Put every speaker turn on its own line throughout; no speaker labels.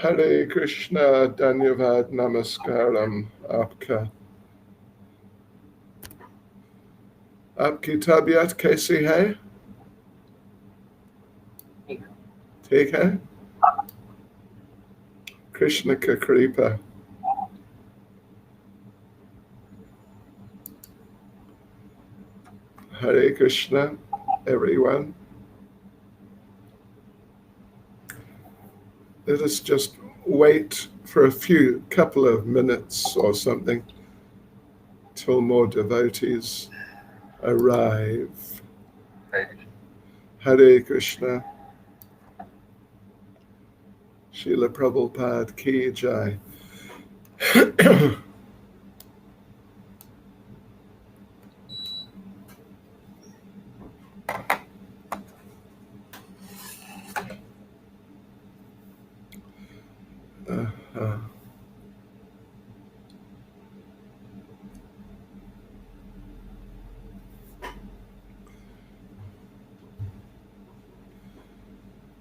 Hare Krishna, Dhanyavad Namaskaram, आपकी तबीयत कैसी है? ठीक है? Krishna का कृपा. Hare Krishna, everyone. Let us just wait for a couple of minutes or something till more devotees arrive. Hare Krishna. Srila Prabhupada ki jai.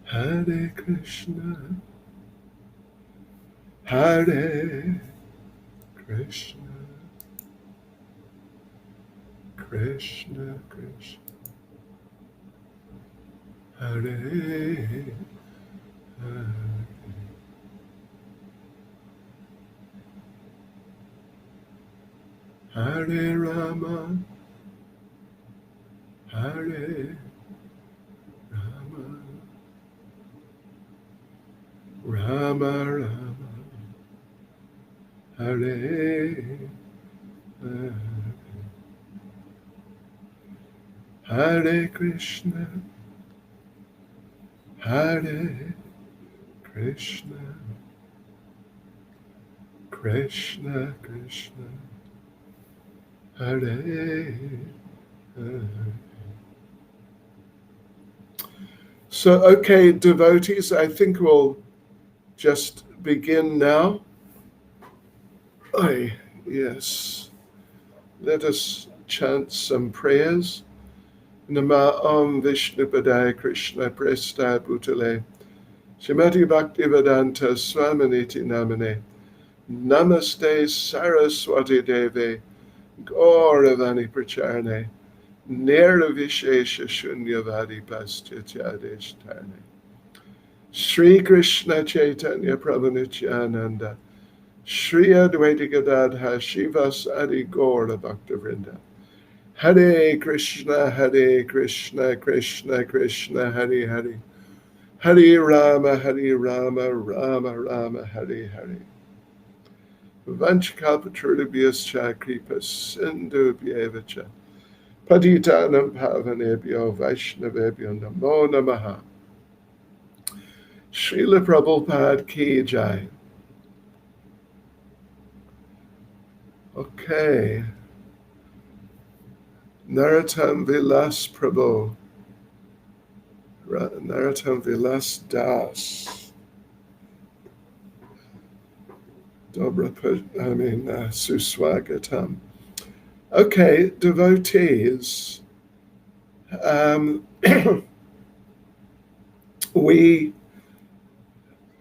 Hare Krishna, Hare Krishna, Krishna Krishna, Hare Hare. Hare Rama, Hare Rama, Rama Rama, Hare Hare. Hare Krishna, Hare Krishna, Krishna Krishna, Hare Hare. So, okay, devotees, I think we'll just begin now. Yes. Let us chant some prayers. Nama Om Vishnupadaya Krishna Presta Bhutale Srimati Bhaktivedanta Swaminiti Namane Namaste Saraswati Deve Gauravani Pracharne Nirvishesha Shunyavadi Paschatyadesh Sri Krishna Chaitanya Prabhu Nityananda Sri Advaita Gadadha Shivas Adi Gaura Bhaktivedanta Hare Krishna, Krishna Krishna, Hare Hare. Hare Rama, Rama Rama, Hare Hare. Vanchkalpatrudabhyascha kripa sindhubhyevacha. Patitanam pavanebhyo Vaishnavebhyo namo namaha. Srila Prabhupada ki jai. Okay. Narottam Vilas Prabhu. Narottam Vilas Das. Suswagatam. Okay, devotees. We,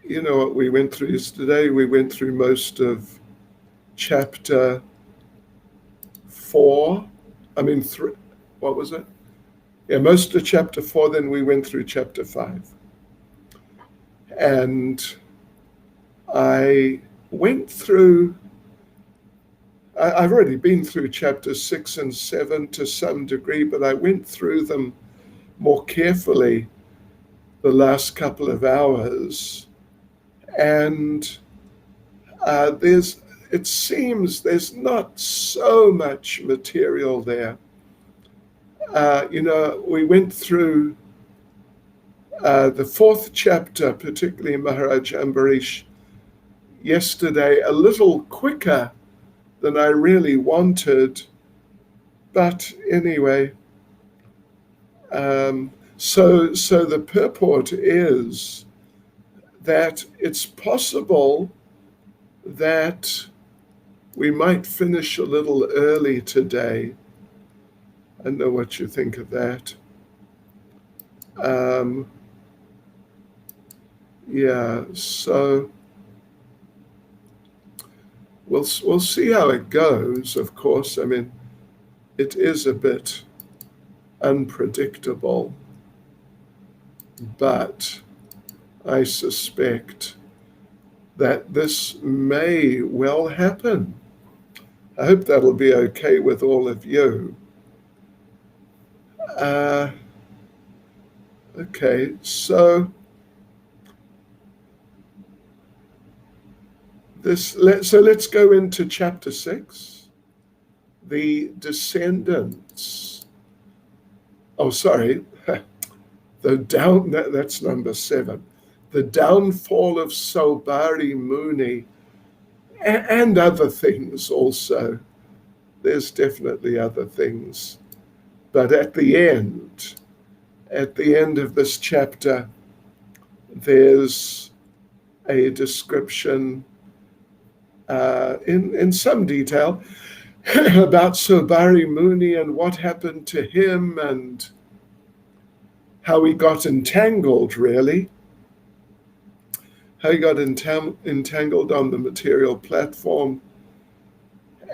what we went through yesterday, we went through most of chapter 4. 3, what was it? Yeah, most of chapter 4, then we went through chapter 5. And I went through, I've already been through chapters 6 and 7 to some degree, but I went through them more carefully the last couple of hours. And it seems there's not so much material there. We went through the 4th chapter, particularly Maharaj Ambarish, yesterday a little quicker than I really wanted. But anyway, so the purport is that it's possible that we might finish a little early today. I don't know what you think of that. Yeah, so we'll see how it goes, of course. I mean, it is a bit unpredictable, but I suspect that this may well happen. I hope that'll be okay with all of you. Okay, so let's go into chapter 6, the Descendants. Oh, sorry, that's number 7. The downfall of Sobari Mooney, and other things also. There's definitely other things. But at the end of this chapter, there's a description in some detail about Sobari Mooney and what happened to him and how he got entangled, really. How he got entangled on the material platform.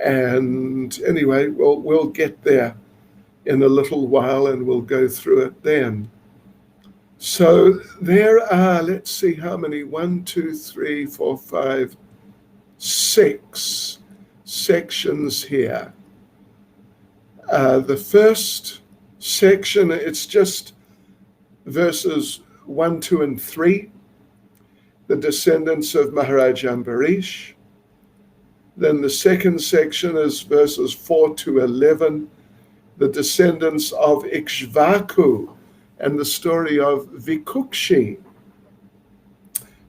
And anyway, we'll get there in a little while and we'll go through it then. So there are, let's see how many, 1, 2, 3, 4, 5, 6 sections here. The first section, it's just verses 1, 2, and 3, the descendants of Maharaj Ambarish. Then the second section is verses 4 to 11, the descendants of Ixvaku, and the story of Vikuchi,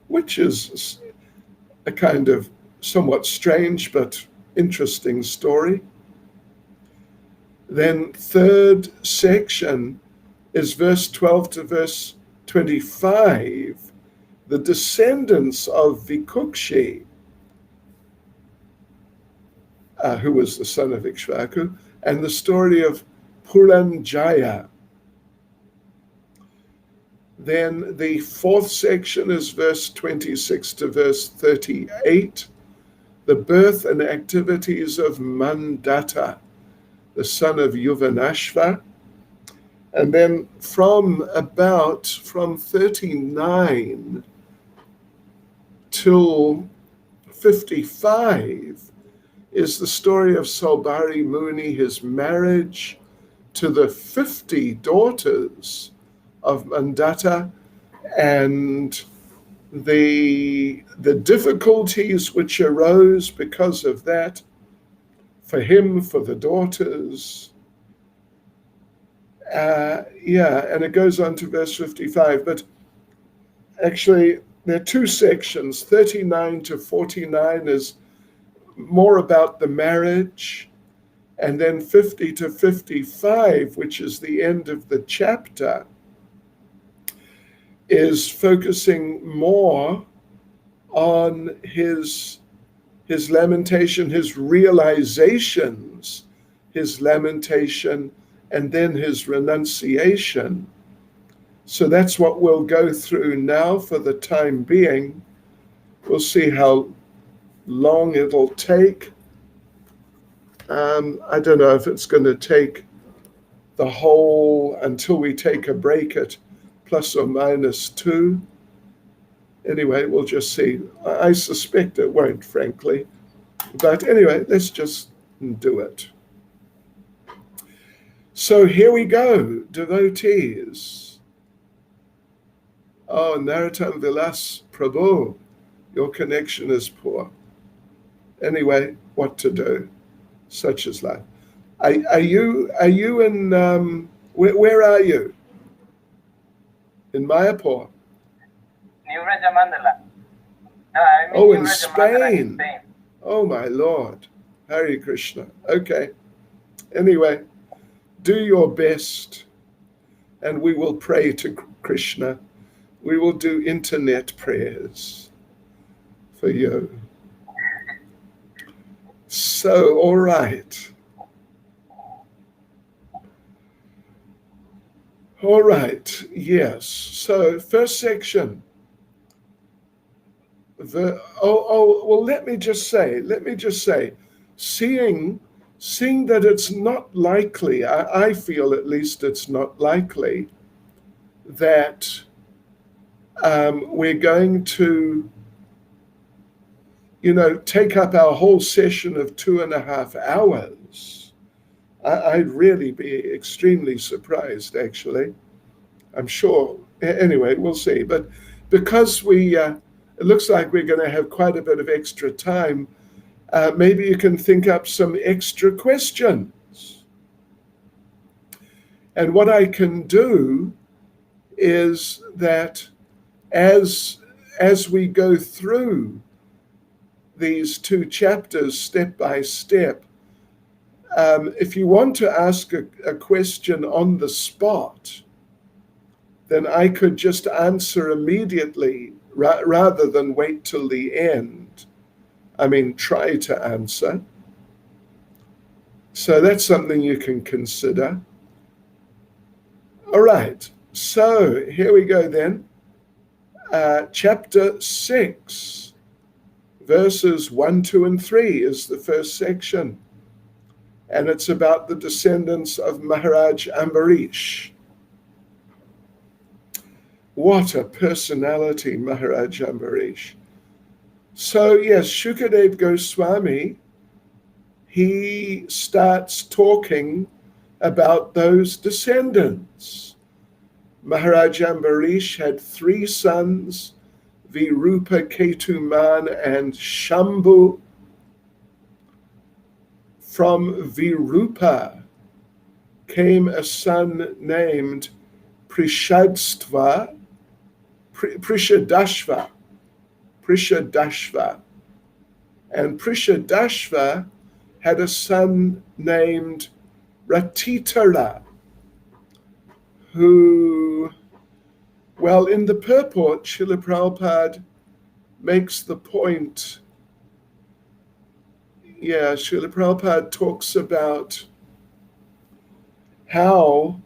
which is a kind of somewhat strange but interesting story. Then third section is verse 12 to verse 25, the descendants of Vikuchi, who was the son of Ixvaku, and the story of Puranjaya. Then the fourth section is verse 26 to verse 38, the birth and activities of Mandata, the son of Yuvanashva. And then from 39 till 55 is the story of Sobari Mooney, his marriage to the 50 daughters of Mandata, and the difficulties which arose because of that, for him, for the daughters. And it goes on to verse 55, but actually there are two sections. 39 to 49 is more about the marriage, and then 50 to 55, which is the end of the chapter, is focusing more on his lamentation, his realizations, his lamentation, and then his renunciation. So that's what we'll go through now for the time being. We'll see how long it'll take. I don't know if it's going to take the whole until we take a break at plus or minus 2. Anyway, we'll just see. I suspect it won't, frankly. But anyway, let's just do it. So here we go, devotees. Oh, Narottam Vilas Prabhu, your connection is poor. Anyway, what to do? Such is life. Are you in, where are you? In Mayapur? Oh, in Spain. Oh, my Lord. Hare Krishna. Okay. Anyway, do your best, and we will pray to Krishna. We will do internet prayers for you. So, all right. All right, yes. So, first section, well, let me just say, seeing that it's not likely, I feel at least it's not likely that we're going to, take up our whole session of 2.5 hours. I'd really be extremely surprised, actually. I'm sure. Anyway, we'll see. But because it looks like we're going to have quite a bit of extra time, maybe you can think up some extra questions. And what I can do is that as we go through these 2 chapters step by step, if you want to ask a question on the spot, then I could just answer immediately rather than wait till the end. I mean, try to answer. So that's something you can consider. All right, so here we go then. Chapter 6, verses 1, 2, and 3 is the first section. And it's about the descendants of Maharaj Ambarish. What a personality, Maharaj Ambarish. So yes, Shukadev Goswami, he starts talking about those descendants. Maharaj Ambarish had 3 sons, Virupa, Ketuman, and Shambhu. From Virupa came a son named Prishadashva, and Prishadashva had a son named Ratitara, who, well, in the purport, Srila Prabhupada makes the point. Yeah, Srila Prabhupada talks about how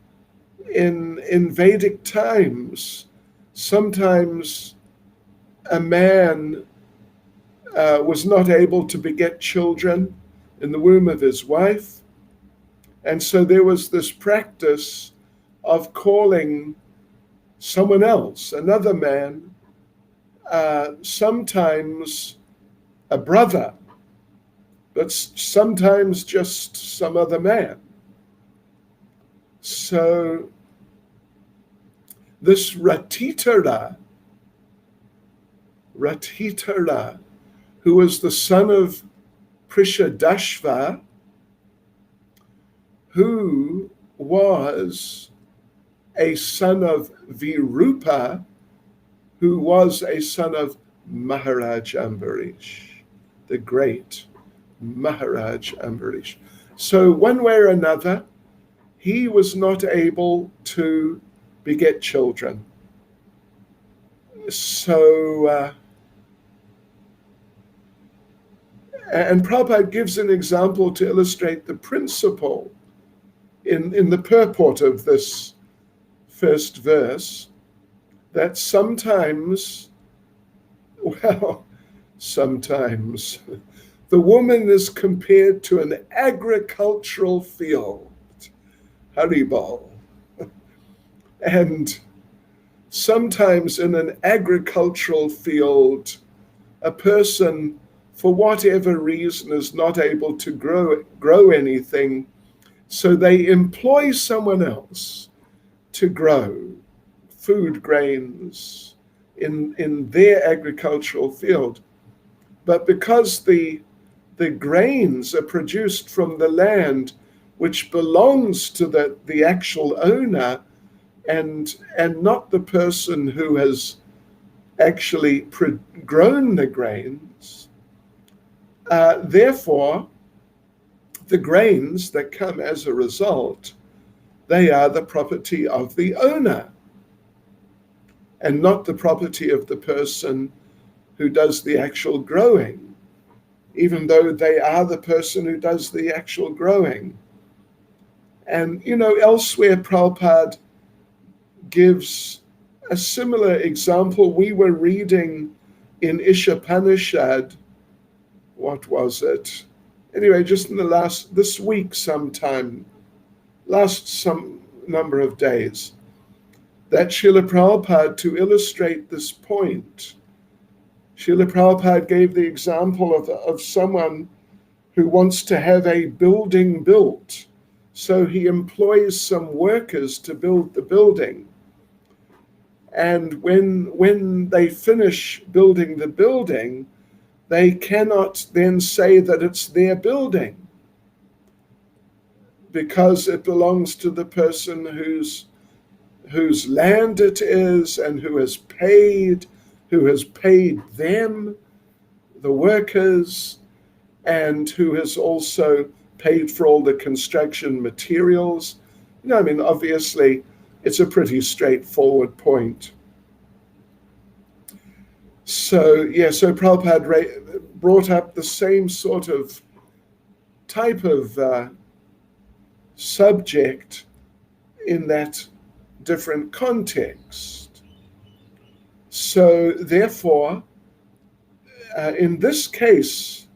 in Vedic times, sometimes a man was not able to beget children in the womb of his wife. And so there was this practice of calling someone else, another man, sometimes a brother, but sometimes just some other man. So this Ratitara, who was the son of Prishadashva, who was a son of Virupa, who was a son of Maharaj Ambarish, the great Maharaj Ambarish. So one way or another, he was not able to beget children. So, and Prabhupada gives an example to illustrate the principle in the purport of this first verse, that sometimes the woman is compared to an agricultural field. Haribol. And sometimes in an agricultural field, a person, for whatever reason, is not able to grow anything, so they employ someone else to grow food grains in their agricultural field. But because the grains are produced from the land which belongs to the actual owner, and not the person who has actually grown the grains, therefore the grains that come as a result, they are the property of the owner and not the property of the person who does the actual growing, even though they are the person who does the actual growing. And, elsewhere Prabhupada gives a similar example. We were reading in Ishopanishad, what was it? Anyway, just in this week sometime, some number of days, that Srila Prabhupada, to illustrate this point, Srila Prabhupada gave the example of someone who wants to have a building built. So he employs some workers to build the building. And when they finish building the building, they cannot then say that it's their building, because it belongs to the person whose land it is and who has paid them, the workers, and who has also paid for all the construction materials. Obviously, it's a pretty straightforward point. So Prabhupada brought up the same sort of type of subject in that different context. So therefore, in this case,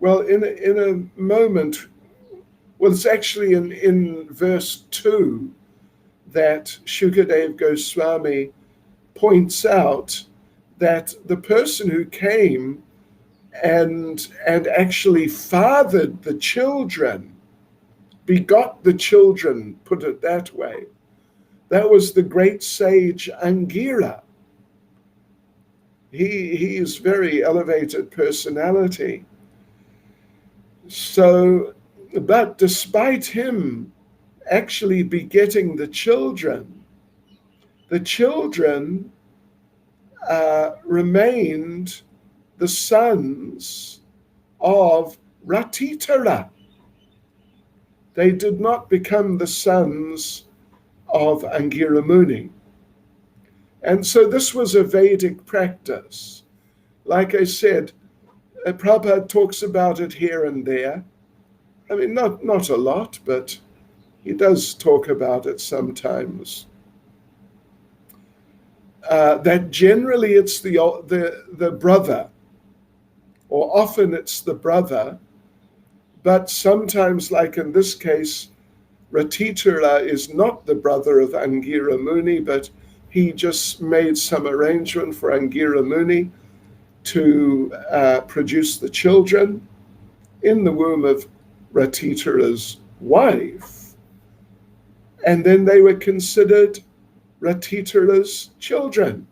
in a moment, it's actually in verse 2 that Shukadev Goswami points out that the person who came and actually fathered the children, begot the children, put it that way, that was the great sage Angira. He is very elevated personality. So, but despite him actually begetting the children remained the sons of Ratitara. They did not become the sons of Angira Mooney. And so this was a Vedic practice. Like I said, Prabhupada talks about it here and there. Not a lot, but he does talk about it sometimes. That generally it's the brother, or often it's the brother, but sometimes, like in this case, Ratitara is not the brother of Angira Mooney, but he just made some arrangement for Angira Mooney to produce the children in the womb of Ratitara's wife. And then they were considered Ratitara's children.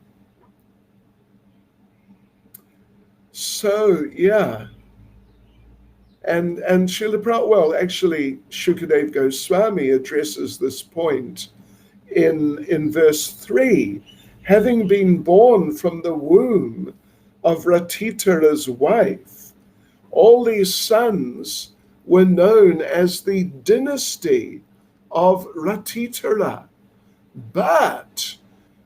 So, yeah. And Srila Prabhupada, actually, Shukadev Goswami addresses this point in verse 3. Having been born from the womb of Ratitara's wife, all these sons were known as the dynasty of Ratitara. But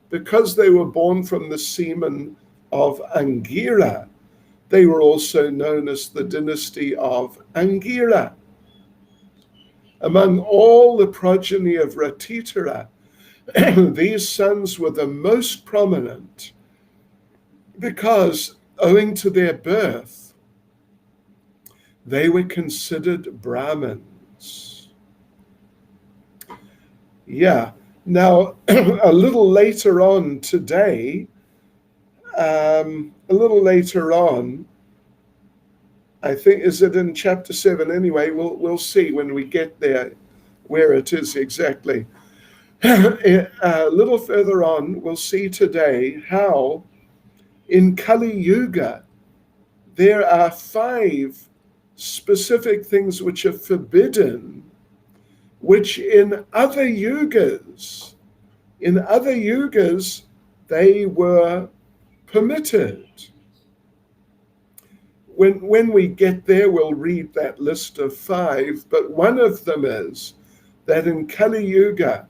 because they were born from the semen of Angira, they were also known as the dynasty of Angira. Among all the progeny of Ratitara, these sons were the most prominent because, owing to their birth, they were considered Brahmins. Yeah. Now, a little later on today, I think, is it in chapter 7 anyway? We'll see when we get there where it is exactly. A little further on, we'll see today how in Kali Yuga there are 5 specific things which are forbidden, which in other yugas, they were permitted. When we get there, we'll read that list of 5, but one of them is that in Kali Yuga,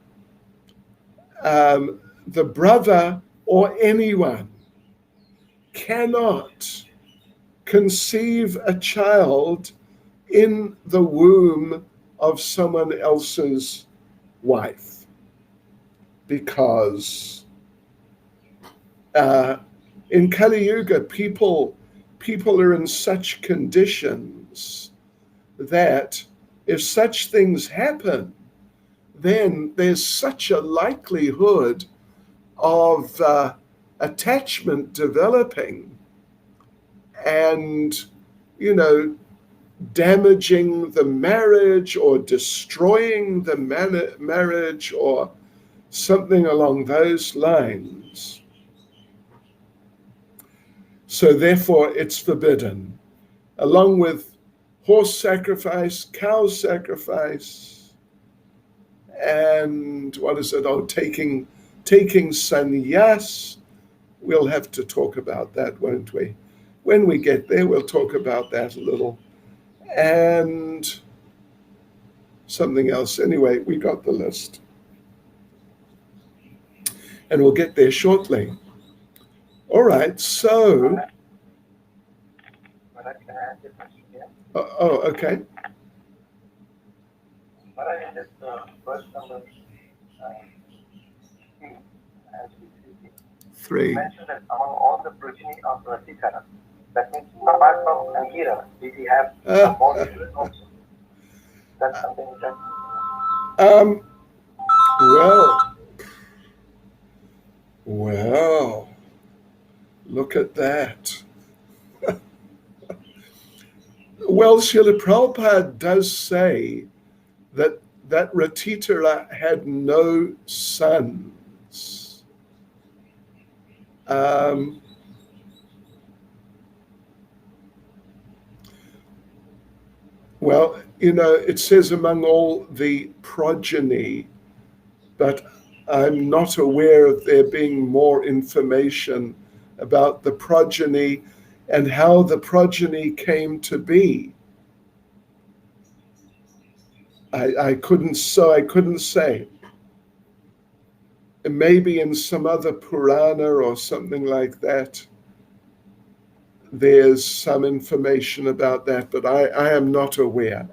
the brother or anyone cannot conceive a child in the womb of someone else's wife, because In Kali Yuga, people are in such conditions that if such things happen, then there's such a likelihood of attachment developing and, damaging the marriage or destroying the marriage or something along those lines. So therefore it's forbidden, along with horse sacrifice, cow sacrifice, and taking sannyas. We'll have to talk about that, won't we? When we get there, we'll talk about that a little. And something else. Anyway, we got the list. And we'll get there shortly. All right, so... Oh, okay.
But I just verse number
3.
You mentioned that among all the progeny of Ratitara, that means apart from Angira, did he have more children also? That's something that...
Well, look at that. Well, Srila Prabhupada does say that Ratitara had no sons. Well, it says among all the progeny, but I'm not aware of there being more information about the progeny and how the progeny came to be. I couldn't say. Maybe in some other Purana or something like that, there's some information about that, but I am not aware.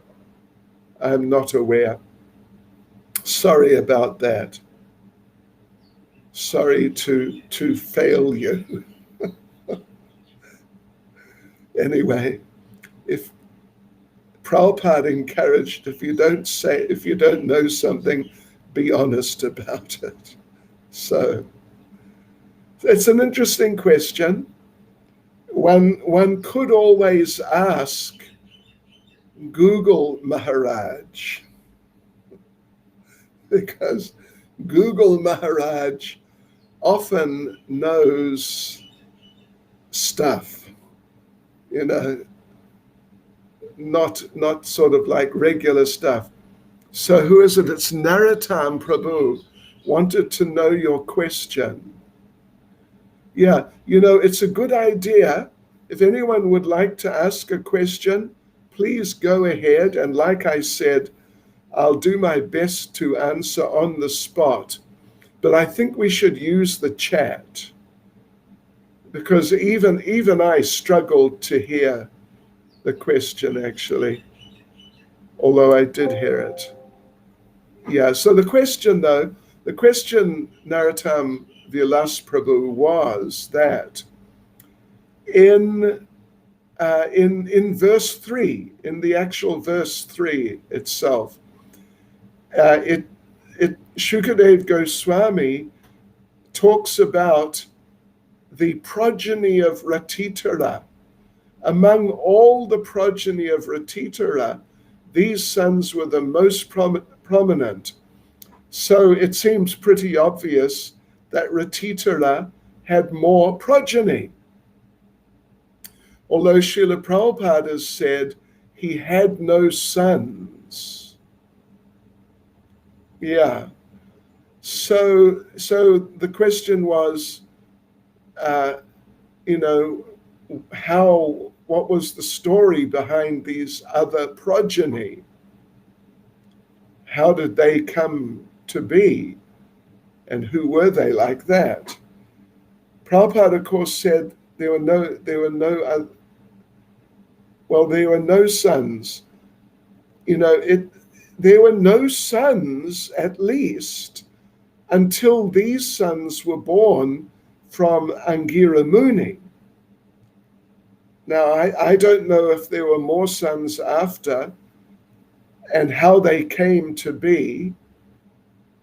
I'm not aware. Sorry about that. Sorry to fail you. Anyway, if Prabhupada encouraged, if you don't know something, be honest about it. So it's an interesting question. One could always ask Google Maharaj, because Google Maharaj often knows stuff, not sort of like regular stuff. So who is it? It's Narottam Prabhu wanted to know your question. Yeah, it's a good idea. If anyone would like to ask a question, please go ahead. And like I said, I'll do my best to answer on the spot. But I think we should use the chat, because even I struggled to hear the question, actually, although I did hear it. Yeah, so the question, Narottam Vilas Prabhu, was that in verse 3, in the actual verse 3 itself, Shukadev Goswami talks about the progeny of Ratitara. Among all the progeny of Ratitara, these sons were the most prominent. So it seems pretty obvious that Ratitara had more progeny. Although Srila Prabhupada has said he had no sons. Yeah. So the question was, what was the story behind these other progeny? How did they come to be? And who were they like that? Prabhupada, of course, said there were no sons. There were no sons, at least, until these sons were born from Angira Mooney. Now, I don't know if there were more sons after and how they came to be,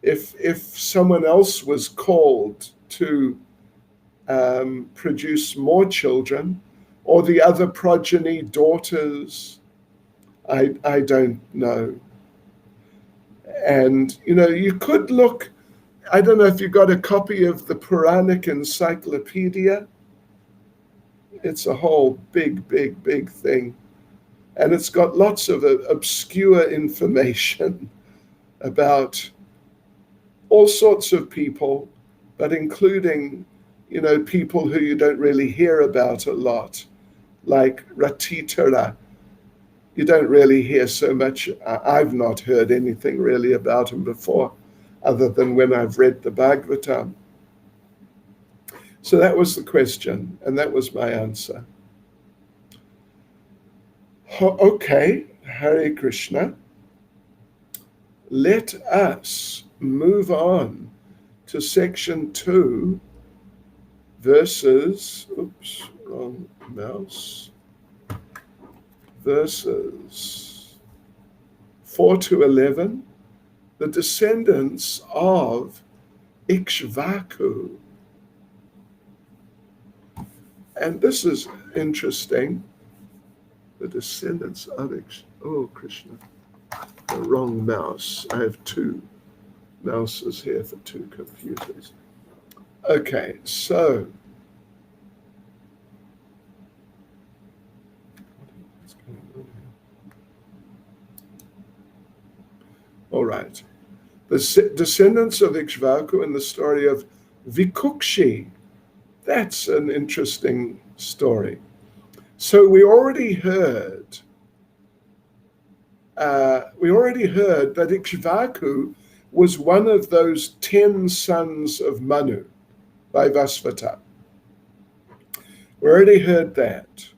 if someone else was called to produce more children, or the other progeny daughters. I don't know. And, you could look, I don't know if you got a copy of the Puranic Encyclopedia. It's a whole big thing. And it's got lots of obscure information about all sorts of people, but including, people who you don't really hear about a lot, like Ratitara. You don't really hear so much. I've not heard anything really about him before, other than when I've read the Bhagavatam. So that was the question, and that was my answer. Okay, Hare Krishna. Let us move on to section 2, verses, wrong mouse, verses 4 to 11, the descendants of Ixvaku. And this is interesting. The descendants of Krishna, the wrong mouse. I have 2 mouses here for 2 computers. Okay, so all right. The descendants of Ixvaku and the story of Vikuchi. That's an interesting story. So we already heard that Ixvaku was one of those 10 sons of Manu by Vasvata. We already heard that.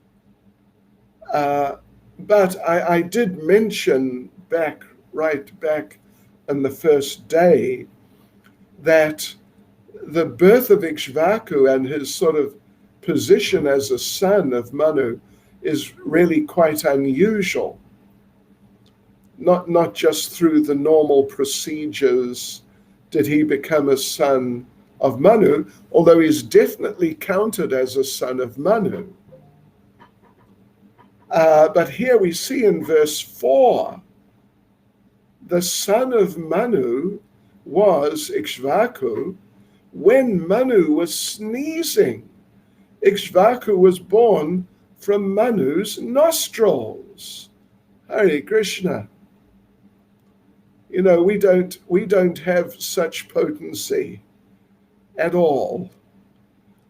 But I did mention right back in the first day that the birth of Ixvaku and his sort of position as a son of Manu is really quite unusual. Not just through the normal procedures did he become a son of Manu, although he's definitely counted as a son of Manu. But here we see in verse 4, the son of Manu was Ixvaku when Manu was sneezing. Ixvaku was born from Manu's nostrils. Hare Krishna. We don't have such potency at all.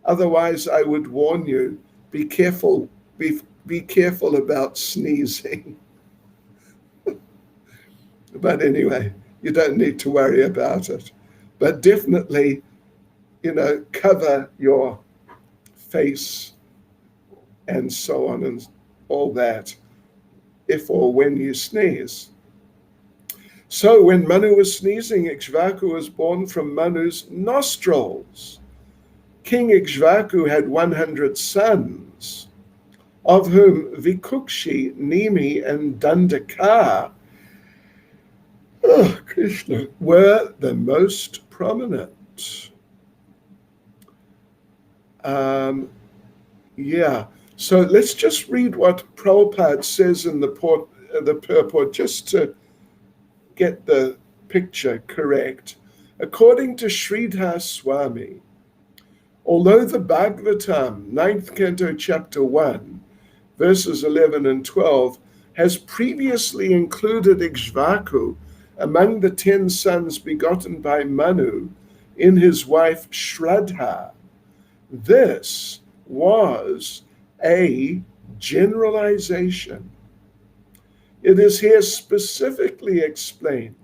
Otherwise, I would warn you, be careful about sneezing. But anyway, you don't need to worry about it. But definitely, cover your face and so on and all that, if or when you sneeze. So when Manu was sneezing, Ixvaku was born from Manu's nostrils. King Ixvaku had 100 sons, of whom Vikuchi, Nimi, and Dandaka Krishna were the most prominent. So let's just read what Prabhupada says in the purport, just to get the picture correct. According to Sridhar Swami, although the Bhagavatam, 9th Canto, Chapter 1, verses 11 and 12, has previously included Ixvaku among the 10 sons begotten by Manu in his wife Shraddha, this was a generalization. It is here specifically explained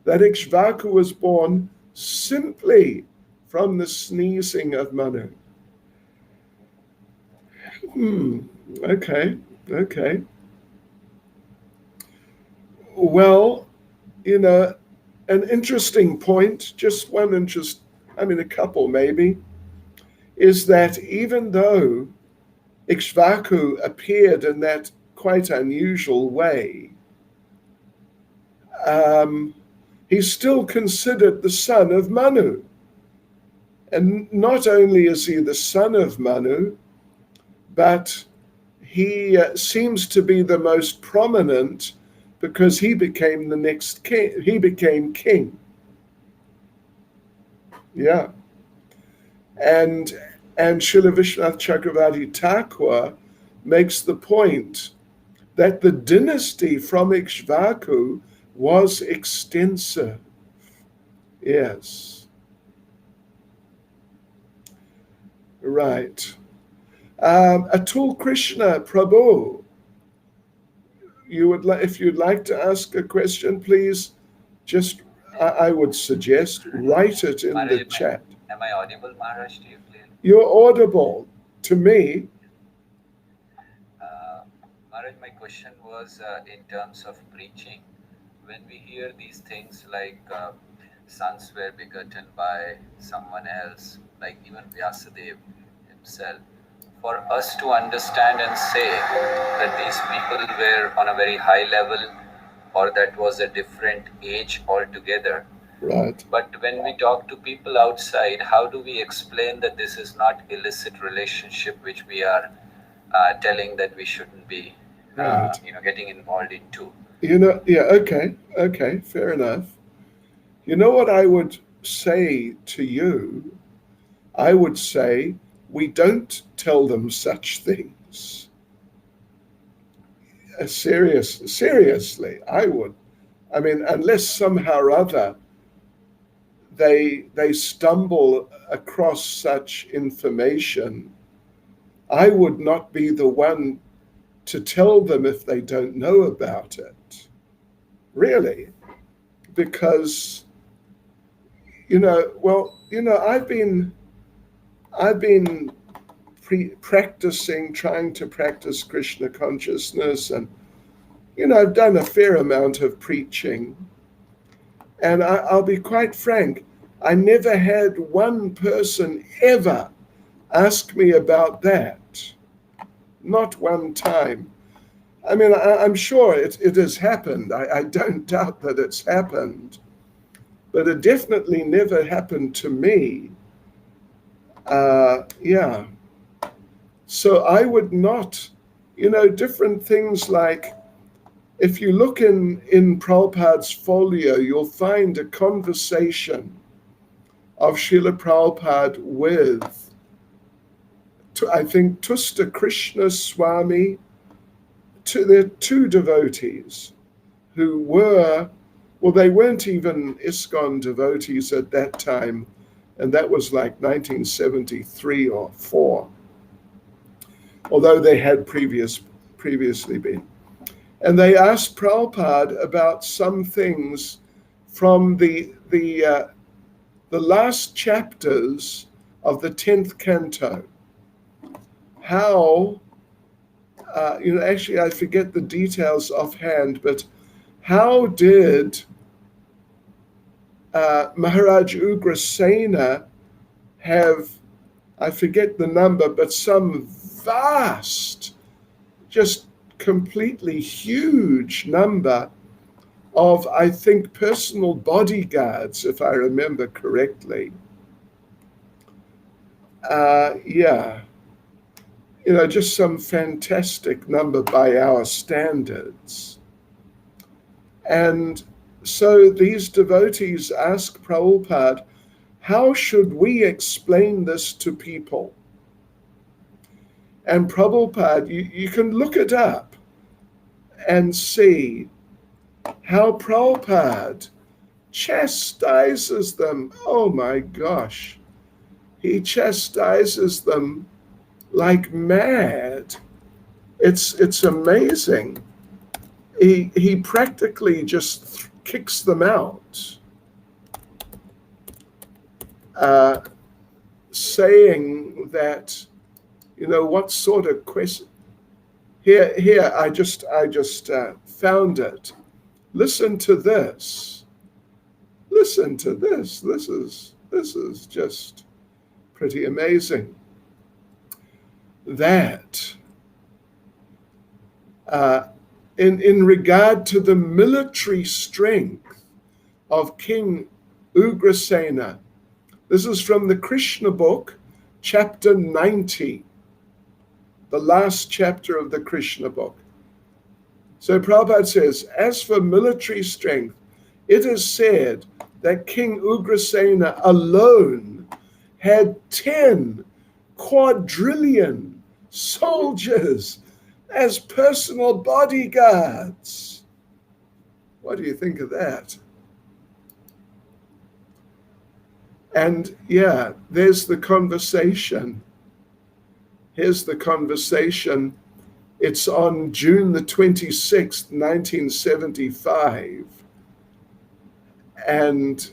that Ixvaku was born simply from the sneezing of Manu. Okay. Well, an interesting point, just one a couple maybe, is that even though Ixvaku appeared in that quite unusual way, he's still considered the son of Manu. And not only is he the son of Manu, but he seems to be the most prominent because he became the next king. He became king. Yeah. And Srila Vishwanath Chakravarti Thakur makes the point that the dynasty from Ixvaku was extensive. Yes. Right. Atul Krishna Prabhu, if you'd like to ask a question, please just, I would suggest, write it in
Maharaj,
the chat.
Am I audible, Maharaj, to you clearly?
You're audible to me.
Maharaj, my question was in terms of preaching. When we hear these things like sons were begotten by someone else, like even Vyasadeva himself, for us to understand and say that these people were on a very high level or that was a different age altogether.
Right.
But when we talk to people outside, how do we explain that this is not illicit relationship which we are telling that we shouldn't be getting involved into?
Okay, fair enough. You know what I would say to you? I would say we don't tell them such things. Seriously, I would. I mean, unless somehow or other they stumble across such information, I would not be the one to tell them if they don't know about it. Really. Because, I've been trying to practice Krishna consciousness, and I've done a fair amount of preaching, and I'll be quite frank, I never had one person ever ask me about that. Not one time. I mean, I'm sure it has happened. I don't doubt that it's happened, but it definitely never happened to me. Yeah. So I would not, different things like, if you look in Prabhupada's folio, you'll find a conversation of Srila Prabhupada with, I think, Tusta Krishna Swami. There are two devotees who were, they weren't even ISKCON devotees at that time, and that was like 1973 or 4, although they had previously been. And they asked Prabhupada about some things from the last chapters of the 10th canto. How, actually I forget the details offhand, but how did Maharaj Ugrasena have, I forget the number, but some vast, just completely huge number of, I think, personal bodyguards, if I remember correctly. Just some fantastic number by our standards. And so these devotees ask Prabhupada, how should we explain this to people? And Prabhupada, you can look it up and see how Prabhupada chastises them. Oh my gosh. He chastises them like mad. It's amazing. He practically just kicks them out, saying that, what sort of question? Here, I just found it. Listen to this. Listen to this. This is just pretty amazing. that in regard to the military strength of King Ugrasena, this is from the Krishna book, chapter 90, the last chapter of the Krishna book. So Prabhupada says, as for military strength, it is said that King Ugrasena alone had 10 quadrillion soldiers as personal bodyguards. What do you think of that? And yeah, there's the conversation. Here's the conversation. It's on June the 26th, 1975. And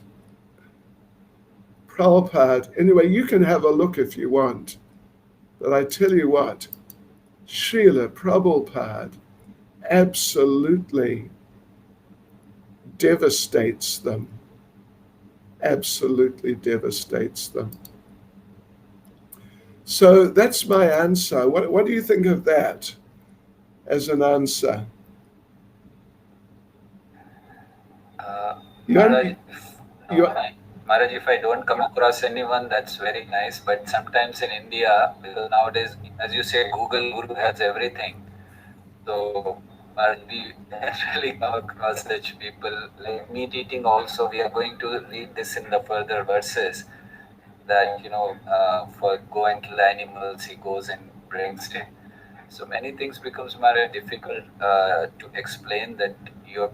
Prabhupada, anyway, you can have a look if you want. But I tell you what, Srila Prabhupada absolutely devastates them. Absolutely devastates them. So that's my answer. What do you think of that as an answer?
Maharaj, if I don't come across anyone, that's very nice. But sometimes in India, because nowadays, as you say, Google Guru has everything. So we actually come across such people. Like meat eating also, we are going to read this in the further verses. That, for go and kill animals, he goes and brings it. So many things becomes very difficult to explain that your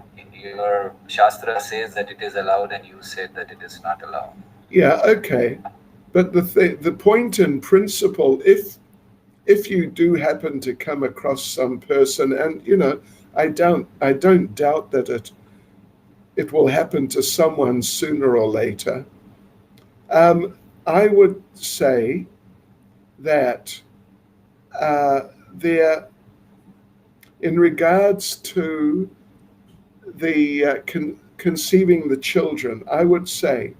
Shastra says that it is allowed and you said that it is not allowed.
Yeah, okay. But the point in principle, if you do happen to come across some person, and I don't doubt that it will happen to someone sooner or later, I would say that in regards to the conceiving the children, I would say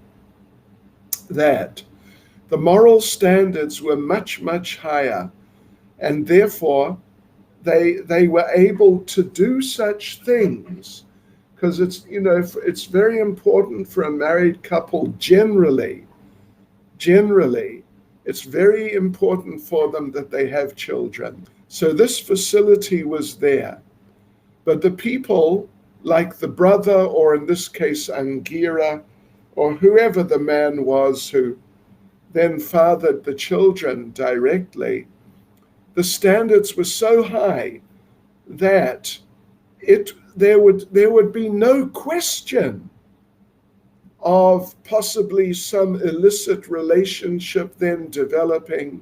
that the moral standards were much, much higher, and therefore they were able to do such things, because it's very important for a married couple generally, it's very important for them that they have children. So this facility was there. But the people, like the brother, or in this case, Angira, or whoever the man was who then fathered the children directly, the standards were so high that there would be no question of possibly some illicit relationship then developing.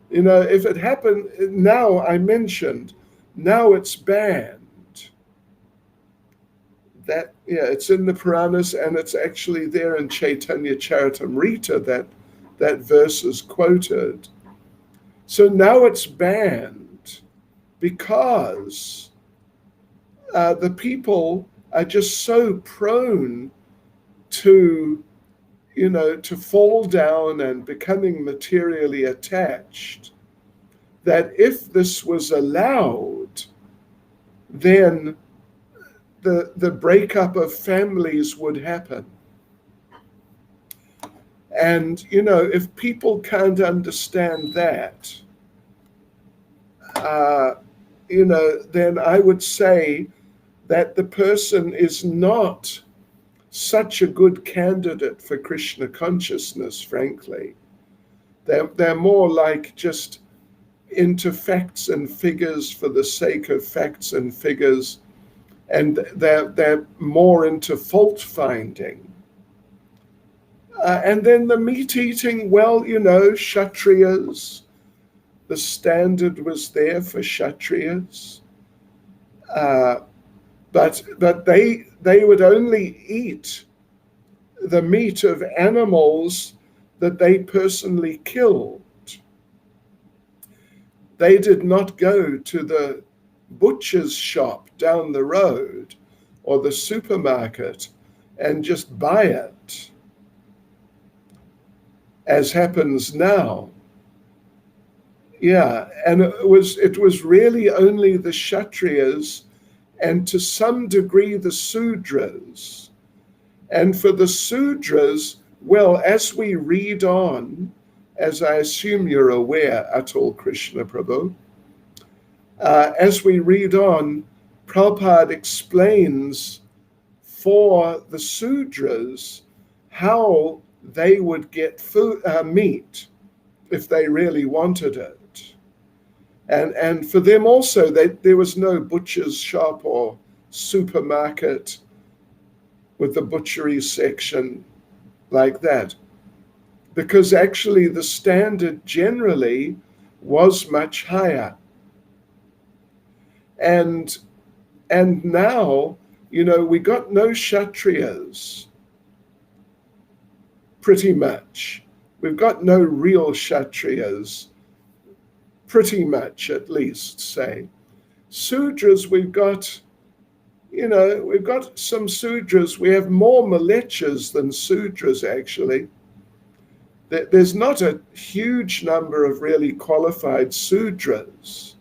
If it happened now, I mentioned, now it's banned. That, it's in the Puranas, and it's actually there in Chaitanya Charitamrita that verse is quoted. So now it's banned because the people are just so prone to fall down and becoming materially attached, that if this was allowed, then the breakup of families would happen. And, if people can't understand that, then I would say that the person is not such a good candidate for Krishna consciousness, frankly. They're more like just into facts and figures for the sake of facts and figures, and they're more into fault finding. And then the meat eating, Kshatriyas, the standard was there for Kshatriyas. But they would only eat the meat of animals that they personally killed. They did not go to the butcher's shop down the road or the supermarket and just buy it, as happens now. Yeah, and it was really only the Kshatriyas and to some degree the Sudras. And for the Sudras, well, as we read on, as I assume you're aware, Atul Krishna Prabhu, as we read on, Prabhupada explains for the Sudras how they would get meat if they really wanted it. And for them also, there was no butcher's shop or supermarket with the butchery section like that, because actually the standard generally was much higher. And now, we got no Kshatriyas, pretty much. We've got no real Kshatriyas, pretty much at least, say. Sudras, we've got some Sudras. We have more Malechas than Sudras, actually. There's not a huge number of really qualified Sudras.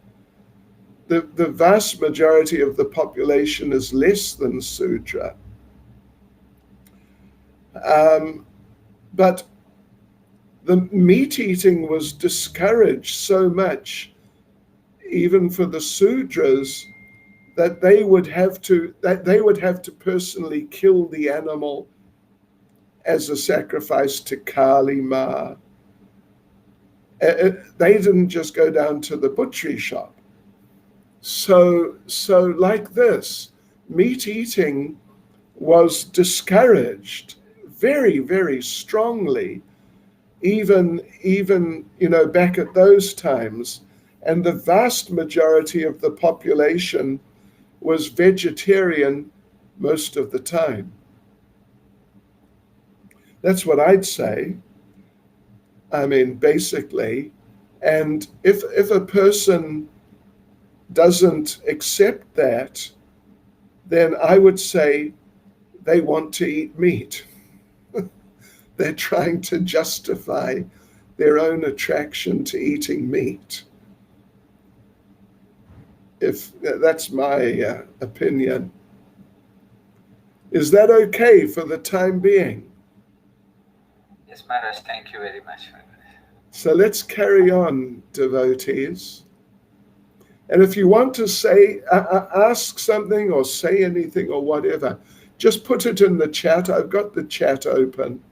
The vast majority of the population is less than Sudra. But the meat eating was discouraged so much, even for the Sudras, that they would have to personally kill the animal as a sacrifice to Kali Ma. They didn't just go down to the butchery shop. So like this, meat eating was discouraged very, very strongly, even back at those times. And the vast majority of the population was vegetarian most of the time. That's what I'd say. I mean, basically. And if a person doesn't accept that, then I would say they want to eat meat. They're trying to justify their own attraction to eating meat. If that's my opinion. Is that okay for the time being?
Yes, Maharaj, thank you very much.
So let's carry on, devotees. And if you want to say, ask something or say anything or whatever, just put it in the chat. I've got the chat open.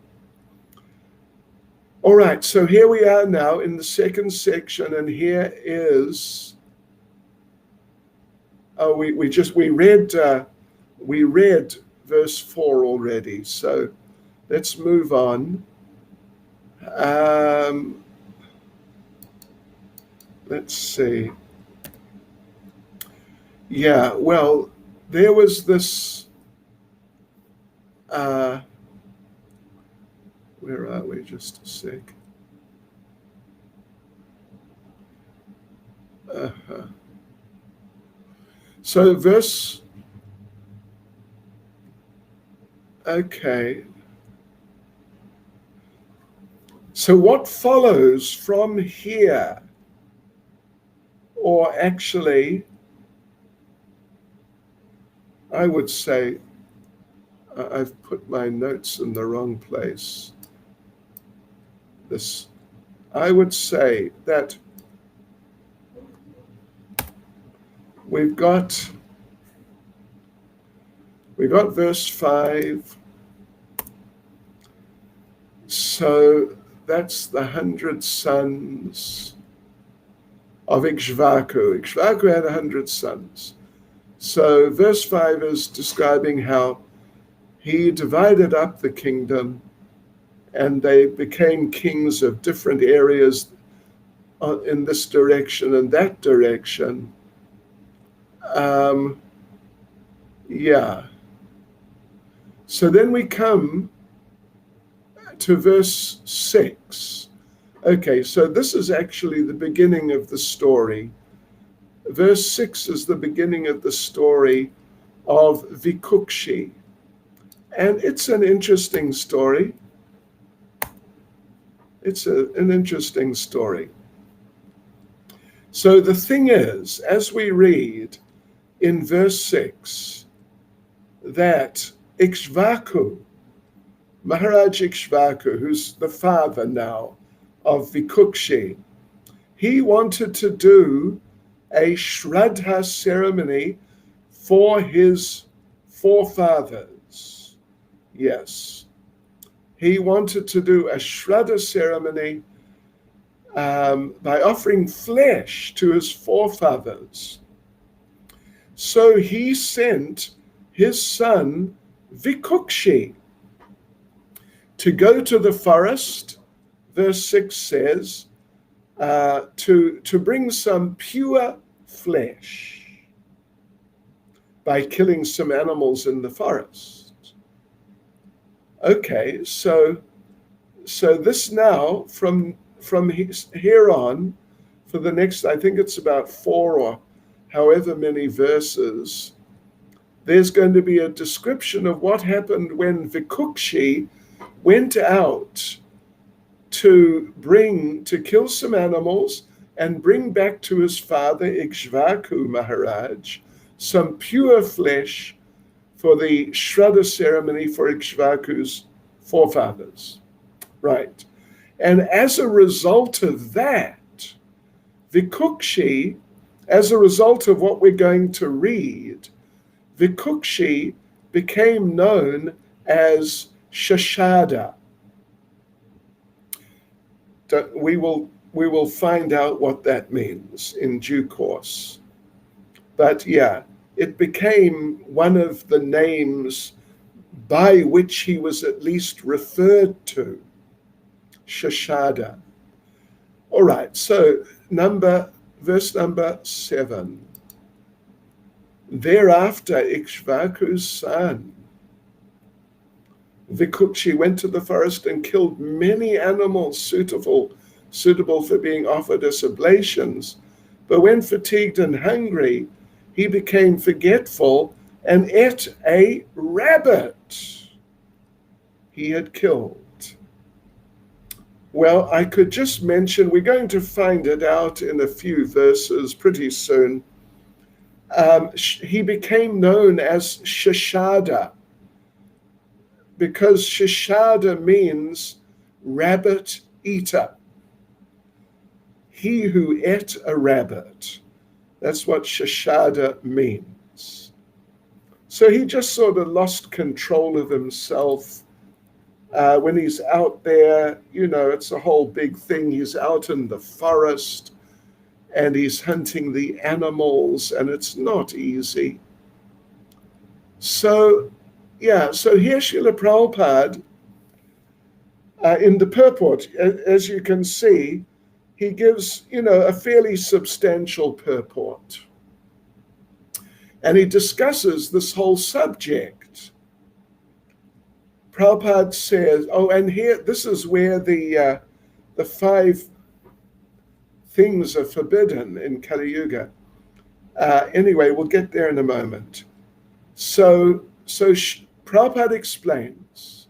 All right, so here we are now in the second section, and here is, we read verse 4 already. So let's move on. Let's see. Yeah, well, there was this, where are we? Just a sec. So verse, okay. So what follows from here, or actually, I would say, I've put my notes in the wrong place. I would say that we've got verse 5. So that's the 100 sons of Ixvaku. Ixvaku had 100 sons. So verse 5 is describing how he divided up the kingdom and they became kings of different areas in this direction and that direction. Yeah. So then we come to verse 6. Okay, so this is actually the beginning of the story. Verse 6 is the beginning of the story of Vikuchi. And it's an interesting story. It's an interesting story. So the thing is, as we read in verse 6, that Ixvaku, Maharaj Ixvaku, who's the father now of Vikuchi, he wanted to do a Shraddha ceremony for his forefathers. Yes. He wanted to do a Shraddha ceremony by offering flesh to his forefathers. So he sent his son Vikuchi to go to the forest, verse 6 says, to bring some pure flesh by killing some animals in the forest. Okay, so this now, from here on, for the next, I think it's about 4 or however many verses, there's going to be a description of what happened when Vikuchi went out to kill some animals and bring back to his father Ixvaku Maharaj some pure flesh for the Shraddha ceremony for Ixvaku's forefathers. Right. And as a result of that, Vikuchi, as a result of what we're going to read, Vikuchi became known as Shashada. We will find out what that means in due course. But yeah, it became one of the names by which he was at least referred to, Shashada. All right, so verse number 7. Thereafter, Ixvaku's son, Vikuchi, went to the forest and killed many animals suitable for being offered as oblations. But when fatigued and hungry, he became forgetful and ate a rabbit he had killed. Well, I could just mention, we're going to find it out in a few verses pretty soon. He became known as Shashada because Shashada means rabbit eater. He who ate a rabbit. That's what Shashada means. So he just sort of lost control of himself when he's out there. You know, it's a whole big thing. He's out in the forest and he's hunting the animals, and it's not easy. So here Srila Prabhupada, in the purport, as you can see, he gives, a fairly substantial purport. And he discusses this whole subject. Prabhupada says, and here, this is where the 5 things are forbidden in Kali Yuga. Anyway, we'll get there in a moment. So Prabhupada explains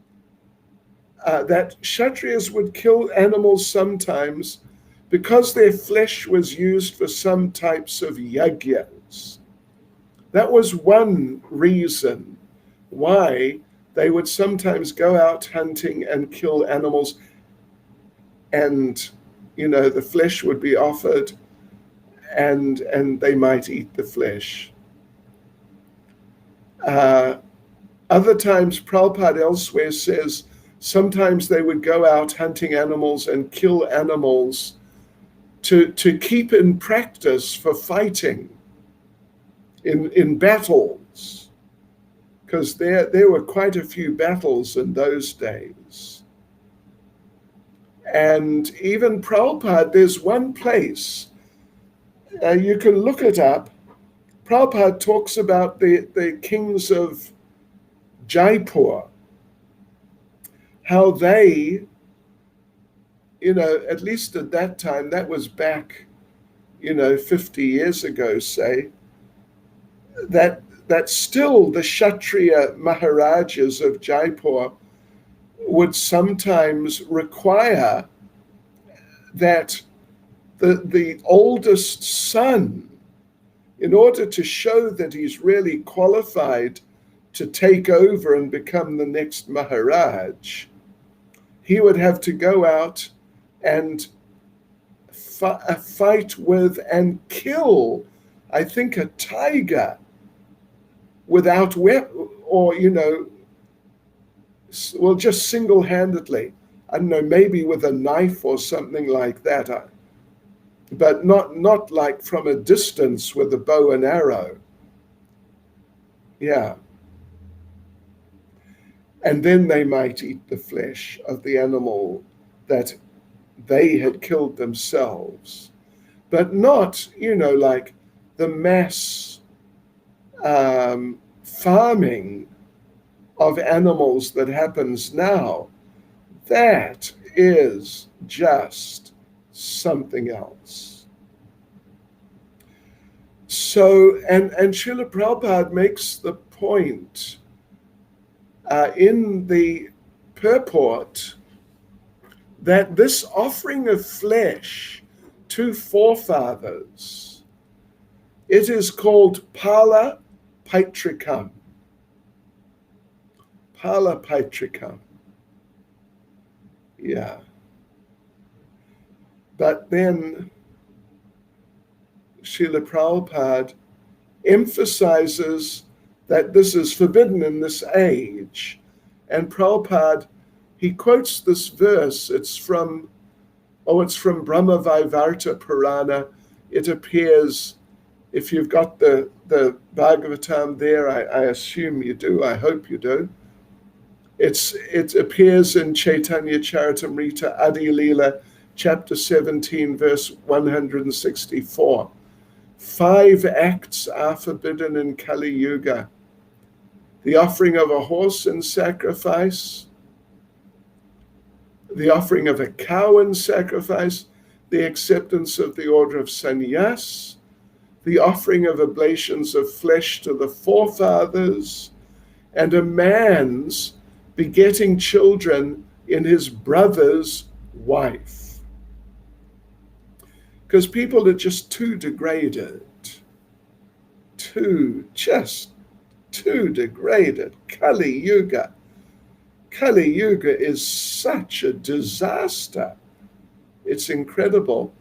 that Kshatriyas would kill animals sometimes because their flesh was used for some types of yagyas. That was one reason why they would sometimes go out hunting and kill animals, and the flesh would be offered, and they might eat the flesh. Other times, Prabhupada elsewhere says, sometimes they would go out hunting animals and kill animals to keep in practice for fighting in battles, because there were quite a few battles in those days. And even Prabhupada, there's one place, you can look it up. Prabhupada talks about the kings of Jaipur, how they, at least at that time, that was back, 50 years ago, say, that still the Kshatriya Maharajas of Jaipur would sometimes require that the oldest son, in order to show that he's really qualified to take over and become the next Maharaj, he would have to go out and fight with and kill, I think, a tiger without weapon, or, well, just single-handedly. I don't know, maybe with a knife or something like that, but not like from a distance with a bow and arrow. Yeah. And then they might eat the flesh of the animal that they had killed themselves, but not, like the mass farming of animals that happens now. That is just something else. So, and Srila Prabhupada makes the point in the purport that this offering of flesh to forefathers, it is called Pala Paitrikam. Pala Paitrikam. Yeah. But then Srila Prabhupada emphasizes that this is forbidden in this age. And Prabhupada, he quotes this verse. It's from Brahma Vaivarta Purana. It appears, if you've got the Bhagavatam there, I assume you do, I hope you do. It appears in Chaitanya Charitamrita Adi Leela, chapter 17, verse 164. 5 acts are forbidden in Kali Yuga: the offering of a horse in sacrifice, the offering of a cow in sacrifice, the acceptance of the order of Sannyas, the offering of oblations of flesh to the forefathers, and a man's begetting children in his brother's wife. Because people are just too degraded. Just too degraded. Kali Yuga. Kali Yuga is such a disaster. It's incredible.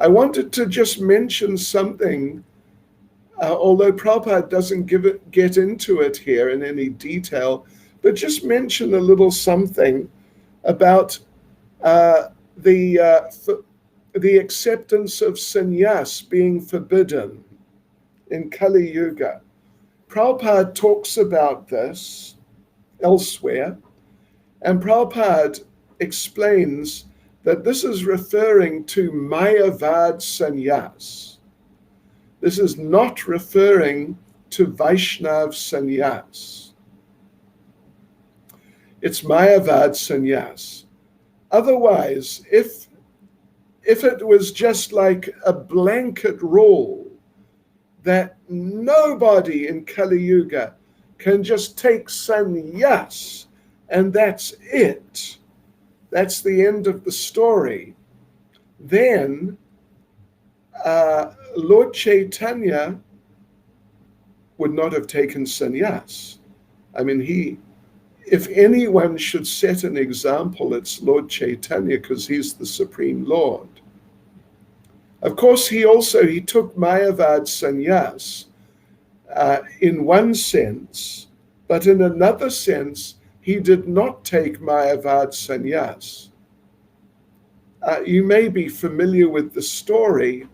I wanted to just mention something, although Prabhupada doesn't get into it here in any detail, but just mention a little something about the acceptance of sannyas being forbidden in Kali Yuga. Prabhupada talks about this elsewhere, and Prabhupada explains that this is referring to Mayavad sannyas. This is not referring to Vaishnav sannyas. It's Mayavad sannyas. Otherwise, if it was just like a blanket rule that nobody in Kali Yuga can just take sannyas and that's it, that's the end of the story, then Lord Chaitanya would not have taken sannyas. I mean, if anyone should set an example, it's Lord Chaitanya, because he's the Supreme Lord. Of course, he took Mayavad sannyas in one sense, but in another sense, he did not take Mayavad sannyas. You may be familiar with the story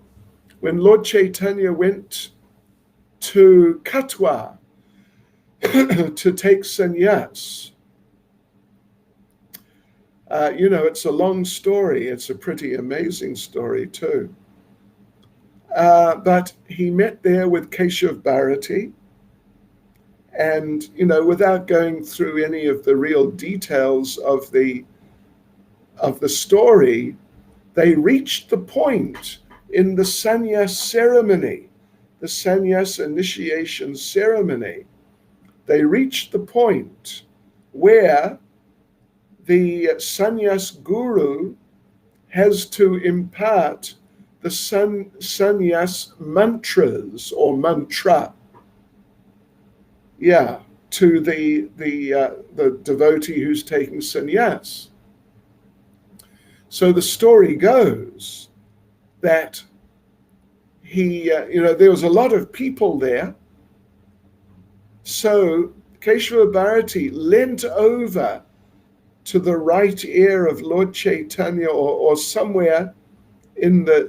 when Lord Chaitanya went to Katwa to take sannyas. It's a long story. It's a pretty amazing story too. But he met there with Keshav Bharati, and, without going through any of the real details of the story, they reached the point in the sannyas ceremony, the sannyas initiation ceremony. They reached the point where the sannyas guru has to impart the sannyas mantras or mantra. Yeah, to the devotee who's taking sannyas. So the story goes that there was a lot of people there. So Keshava Bharati leant over to the right ear of Lord Chaitanya, or somewhere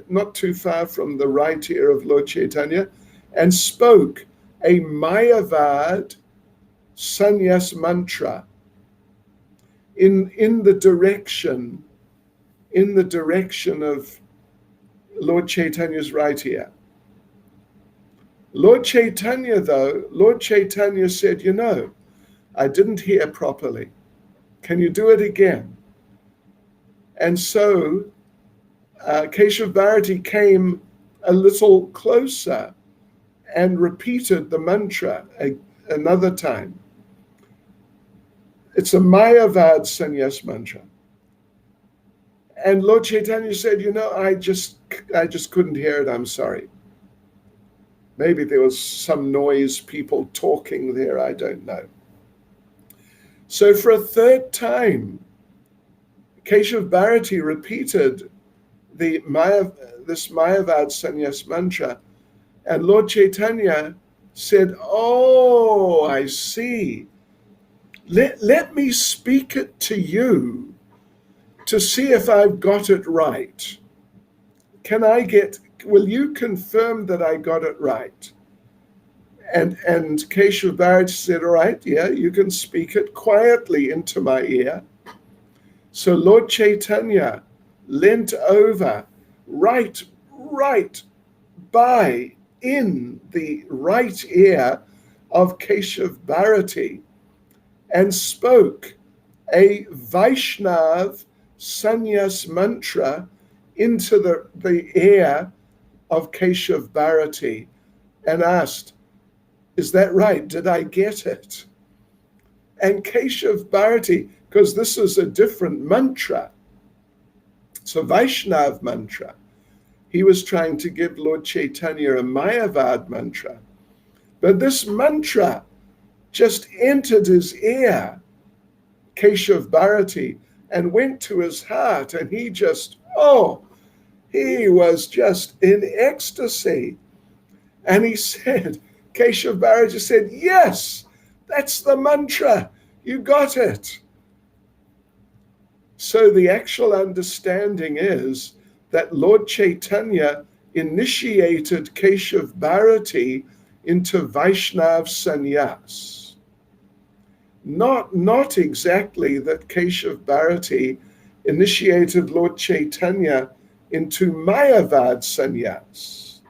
not too far from the right ear of Lord Chaitanya, and spoke a Mayavad sannyas mantra in the direction of Lord Chaitanya's right ear. Lord Chaitanya said, I didn't hear properly. Can you do it again? And so Keshava Bharati came a little closer and repeated the mantra another time. It's a Mayavad sannyas mantra. And Lord Chaitanya said, I just couldn't hear it, I'm sorry. Maybe there was some noise, people talking there, I don't know. So for a third time, Keshava Bharati repeated this Mayavad sannyas mantra, and Lord Chaitanya said, oh, I see. Let me speak it to you to see if I've got it right. Will you confirm that I got it right? And Keshava Bharati said, all right, yeah, you can speak it quietly into my ear. So Lord Chaitanya leant over right by in the right ear of Keshava Bharati and spoke a Vaishnav sannyas mantra into the ear of Keshava Bharati and asked, is that right? Did I get it? And Keshava Bharati, because this is a different mantra, it's a Vaishnav mantra. He was trying to give Lord Chaitanya a Mayavad mantra. But this mantra just entered his ear, Keshava Bharati, and went to his heart, and he was just in ecstasy. And he said, Keshava Bharati said, yes, that's the mantra, you got it. So the actual understanding is that Lord Chaitanya initiated Keshava Bharati into Vaishnav sannyas. Not exactly that Keshava Bharati initiated Lord Chaitanya into Mayavad sannyas.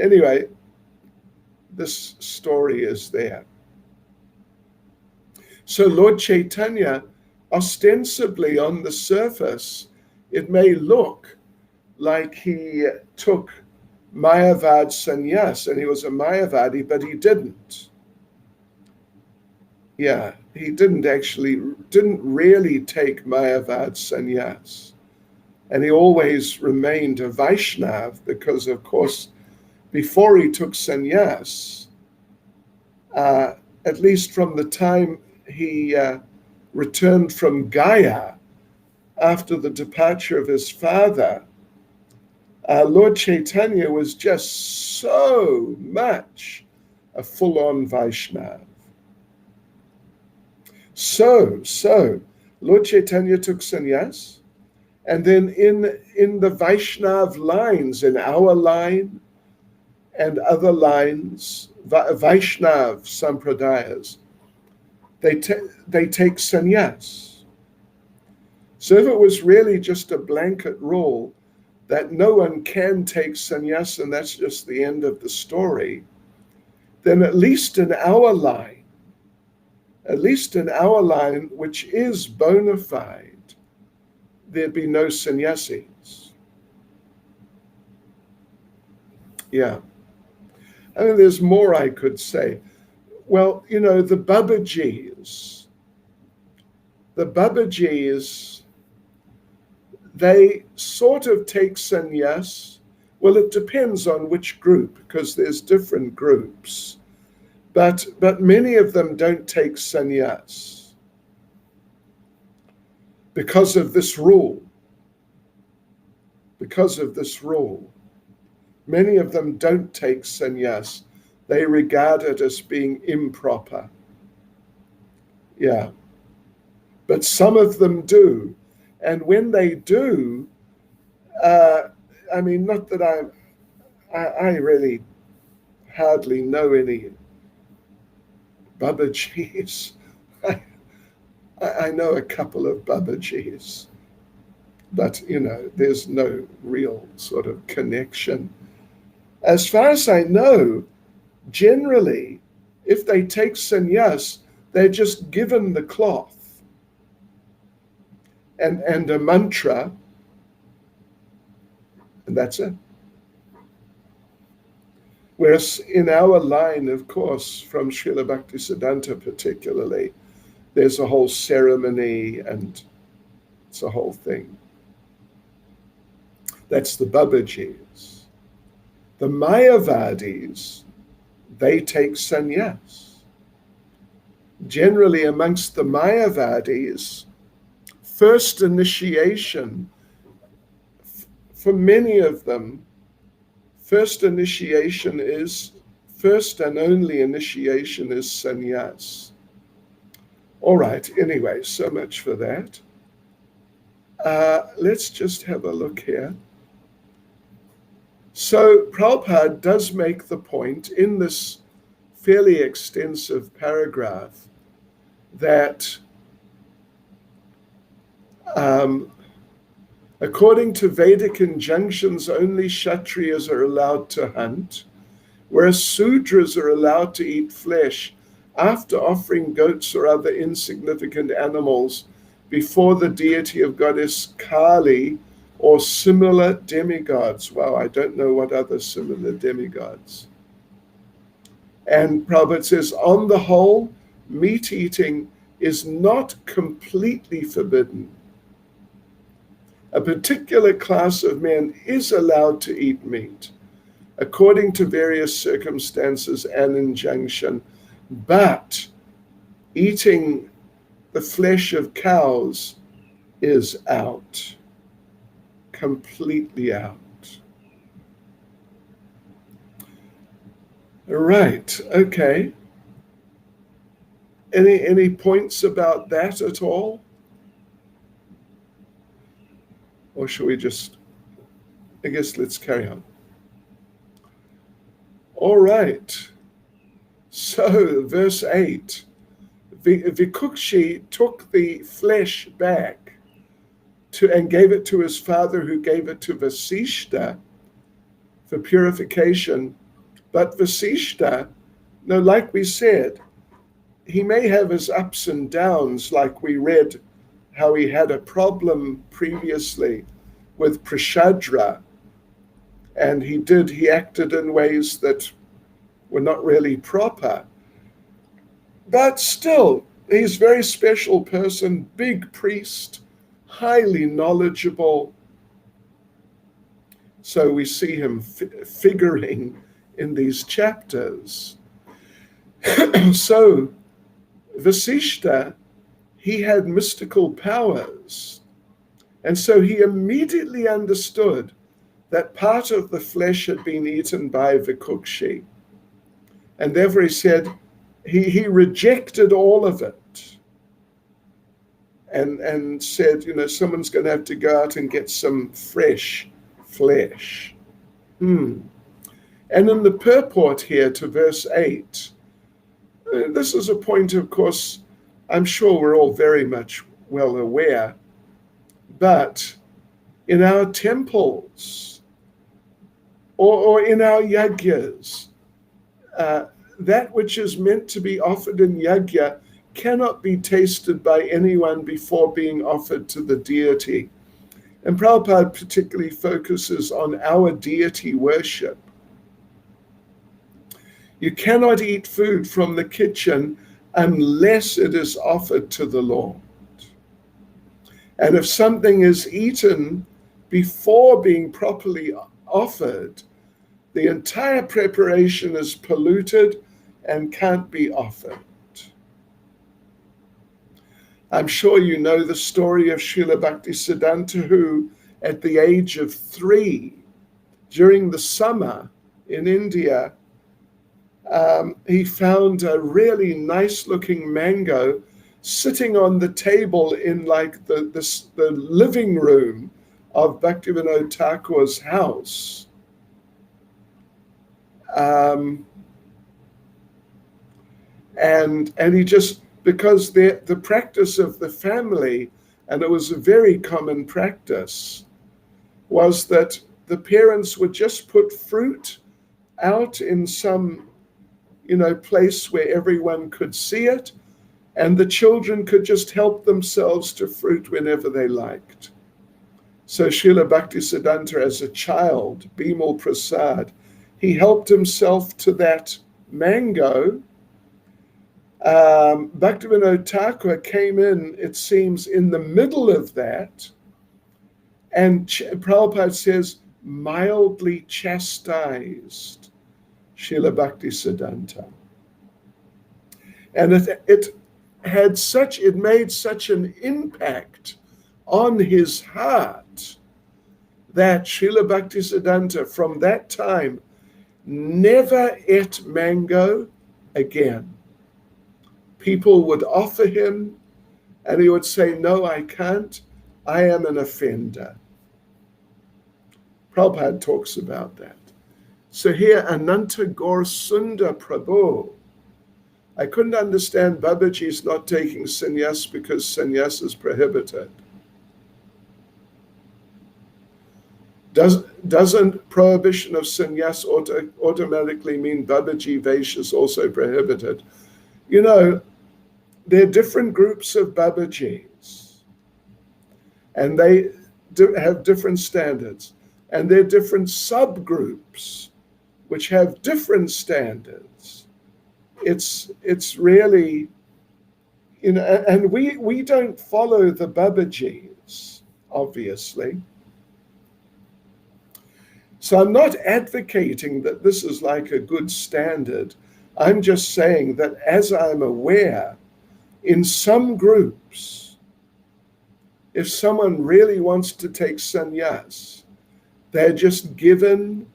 Anyway, this story is there. So Lord Chaitanya, ostensibly on the surface, it may look like he took Mayavad sannyas and he was a Mayavadi, but he didn't. Yeah, he didn't really take Mayavad sannyas. And he always remained a Vaishnav because, of course, before he took sannyas, at least from the time he returned from Gaya after the departure of his father, Lord Chaitanya was just so much a full-on Vaishnav. So Lord Chaitanya took sannyas, and then in the Vaishnav lines, in our line and other lines, Vaishnav sampradayas, they take sannyas. So if it was really just a blanket rule that no one can take sannyas and that's just the end of the story, then at least in our line, which is bona fide, there'd be no sannyasis. Yeah. I mean, there's more I could say. Well, the Babajis, they sort of take sannyas. Well, it depends on which group, because there's different groups. But many of them don't take sannyas because of this rule. Because of this rule. Many of them don't take sannyas. They regard it as being improper. Yeah. But some of them do. And when they do, I mean, not that I really hardly know any Babajis. I know a couple of Babajis, but, there's no real sort of connection. As far as I know, generally, if they take sannyas, they're just given the cloth and a mantra, and that's it. Whereas in our line, of course, from Srila Bhaktivedanta particularly, there's a whole ceremony and it's a whole thing. That's the Babajis. The Mayavadis, they take sannyas. Generally amongst the Mayavadis, first initiation, for many of them, first and only initiation is sannyas. All right, anyway, so much for that. Let's just have a look here. So Prabhupada does make the point in this fairly extensive paragraph that according to Vedic injunctions, only Kshatriyas are allowed to hunt, whereas Sudras are allowed to eat flesh after offering goats or other insignificant animals before the deity of goddess Kali or similar demigods. Wow, I don't know what other similar demigods. And Prabhupada says, on the whole, meat eating is not completely forbidden. A particular class of men is allowed to eat meat, according to various circumstances and injunction, but eating the flesh of cows is out, completely out. All right, okay. Any points about that at all? Or shall we just, I guess let's carry on. All right. So, verse 8. Vikuchi took the flesh back and gave it to his father, who gave it to Vasishta for purification. But Vasishta, like we said, he may have his ups and downs, like we read how he had a problem previously with Prashadra, and he acted in ways that were not really proper. But still, he's a very special person, big priest, highly knowledgeable. So we see him figuring in these chapters. So Vasishta, he had mystical powers. And so he immediately understood that part of the flesh had been eaten by Vikuchi. And therefore he said, he rejected all of it and said, someone's going to have to go out and get some fresh flesh. And in the purport here to verse 8, this is a point, of course, I'm sure we're all very much well aware, but in our temples or in our yagyas, that which is meant to be offered in yajna cannot be tasted by anyone before being offered to the deity. And Prabhupada particularly focuses on our deity worship. You cannot eat food from the kitchen unless it is offered to the Lord. And if something is eaten before being properly offered, the entire preparation is polluted and can't be offered. I'm sure you know the story of Srila Bhaktisiddhanta, who at the age of 3, during the summer in India, he found a really nice looking mango sitting on the table in like the living room of Bhaktivinoda Thakur's house. And he just, because the practice of the family, and it was a very common practice, was that the parents would just put fruit out in some, place where everyone could see it, and the children could just help themselves to fruit whenever they liked. So Srila Bhaktisiddhanta, as a child, Bimal Prasad, he helped himself to that mango. Bhaktivinoda Thakur came in, it seems, in the middle of that, and Prabhupada says, mildly chastised Srila Bhaktisiddhanta. And it made such an impact on his heart that Srila Bhaktisiddhanta from that time never ate mango again. People would offer him, and he would say, no, I can't. I am an offender. Prabhupada talks about that. So here, Ananta Gaur Sundar Prabhu. I couldn't understand Babaji's not taking sannyas because sannyas is prohibited. Doesn't prohibition of sannyas automatically mean Babaji Vaishya is also prohibited? There are different groups of Babajis, and they have different standards. And there are different subgroups which have different standards. It's really, and we don't follow the Babajis, obviously. So I'm not advocating that this is like a good standard. I'm just saying that as I'm aware, in some groups, if someone really wants to take sannyas, they're just given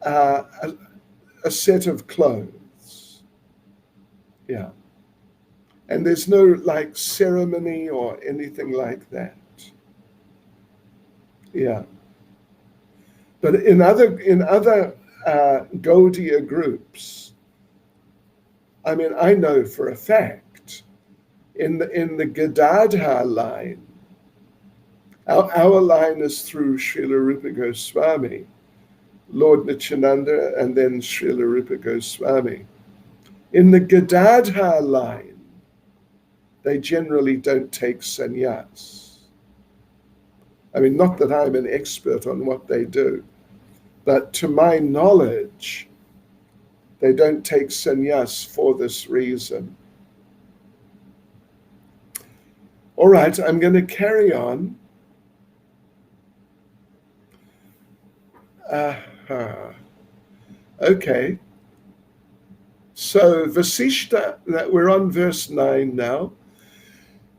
a set of clothes. Yeah. And there's no like ceremony or anything like that. Yeah. But in other Gaudiya groups, I mean, I know for a fact, in the Gadadhar line, our line is through Srila Rupa Goswami, Lord Nityananda, and then Srila Rupa Goswami. In the Gadadhar line, they generally don't take sannyas. I mean, not that I'm an expert on what they do, but to my knowledge, they don't take sannyas for this reason. All right, I'm going to carry on. Okay. So Vasishta, we're on verse 9 now.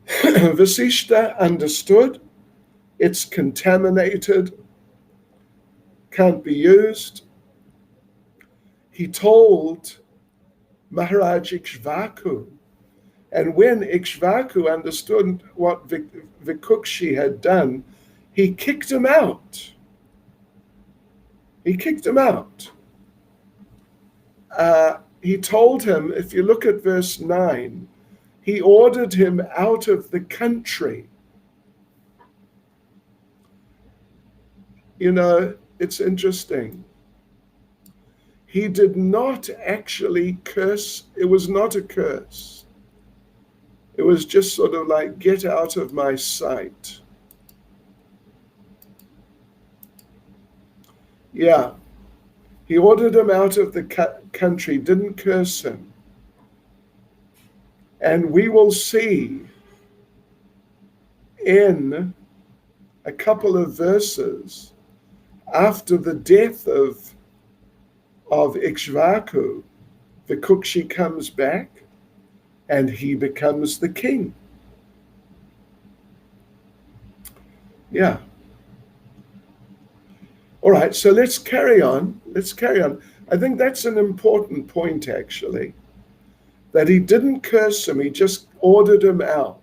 Vasishta understood it's contaminated, can't be used. He told Maharaj Ixvaku, and when Ixvaku understood what Vikuchi had done, he kicked him out. He kicked him out. He told him, if you look at verse 9, he ordered him out of the country. It's interesting. He did not actually curse. It was not a curse. It was just sort of like, get out of my sight. Yeah. He ordered him out of the country, didn't curse him. And we will see in a couple of verses after the death of Ixvaku, Vikuchi comes back and he becomes the king. Yeah. All right, so let's carry on. I think that's an important point, actually, that he didn't curse him, he just ordered him out.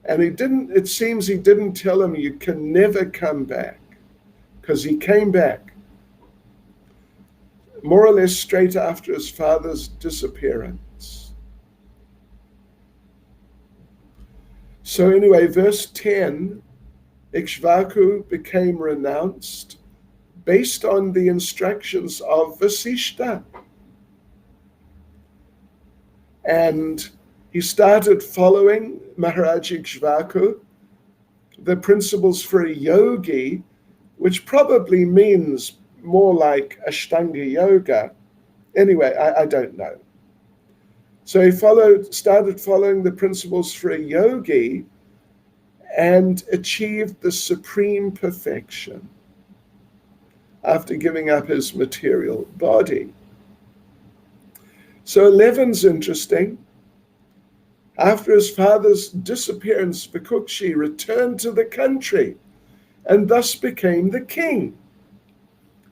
And it seems he didn't tell him you can never come back, because he came back more or less straight after his father's disappearance. So anyway, verse 10, Ixvaku became renounced based on the instructions of Vasishta. And he started following Maharaj Ixvaku, the principles for a yogi, which probably means more like Ashtanga yoga. Anyway, I don't know. So he started following the principles for a yogi and achieved the supreme perfection after giving up his material body. So 11's interesting. After his father's disappearance, Vikuchi returned to the country and thus became the king,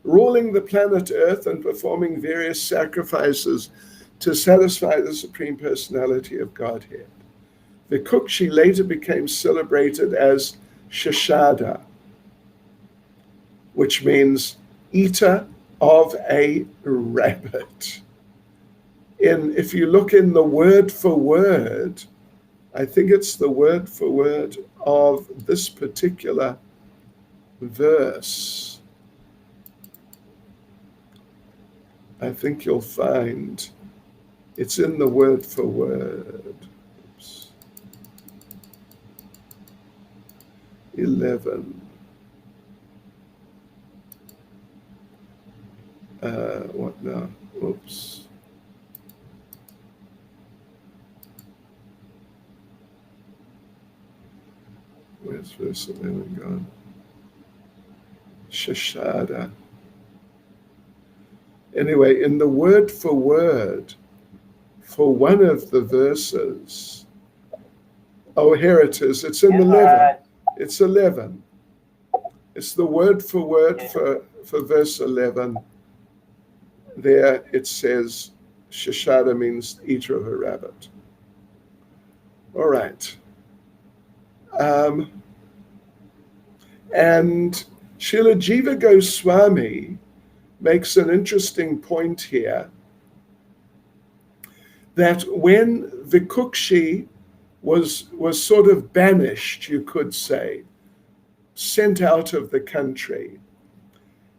ruling the planet Earth and performing various sacrifices to satisfy the Supreme Personality of Godhead. Vikuchi later became celebrated as Shashada, which means eater of a rabbit. If you look in the word for word, I think it's the word for word of this particular verse. I think you'll find it's in the word for word. Oops. 11. What now? Oops. Where's verse 11 gone? Shashada. Anyway, in the word for word, for one of the verses, oh, here it is. It's in 11. It's 11. It's the word for word for verse 11. There it says, Shashada means eater of a rabbit. All right. And Srila Jiva Goswami makes an interesting point here, that when Vikuchi was sort of banished, you could say, sent out of the country,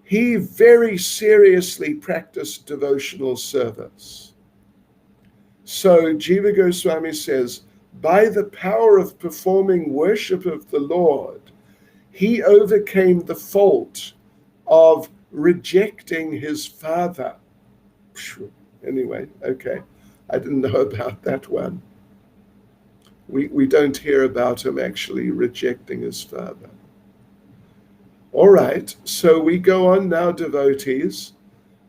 he very seriously practiced devotional service. So Jiva Goswami says, by the power of performing worship of the Lord, he overcame the fault of rejecting his father. Anyway, okay. I didn't know about that one. We don't hear about him actually rejecting his father. All right, so we go on now, devotees,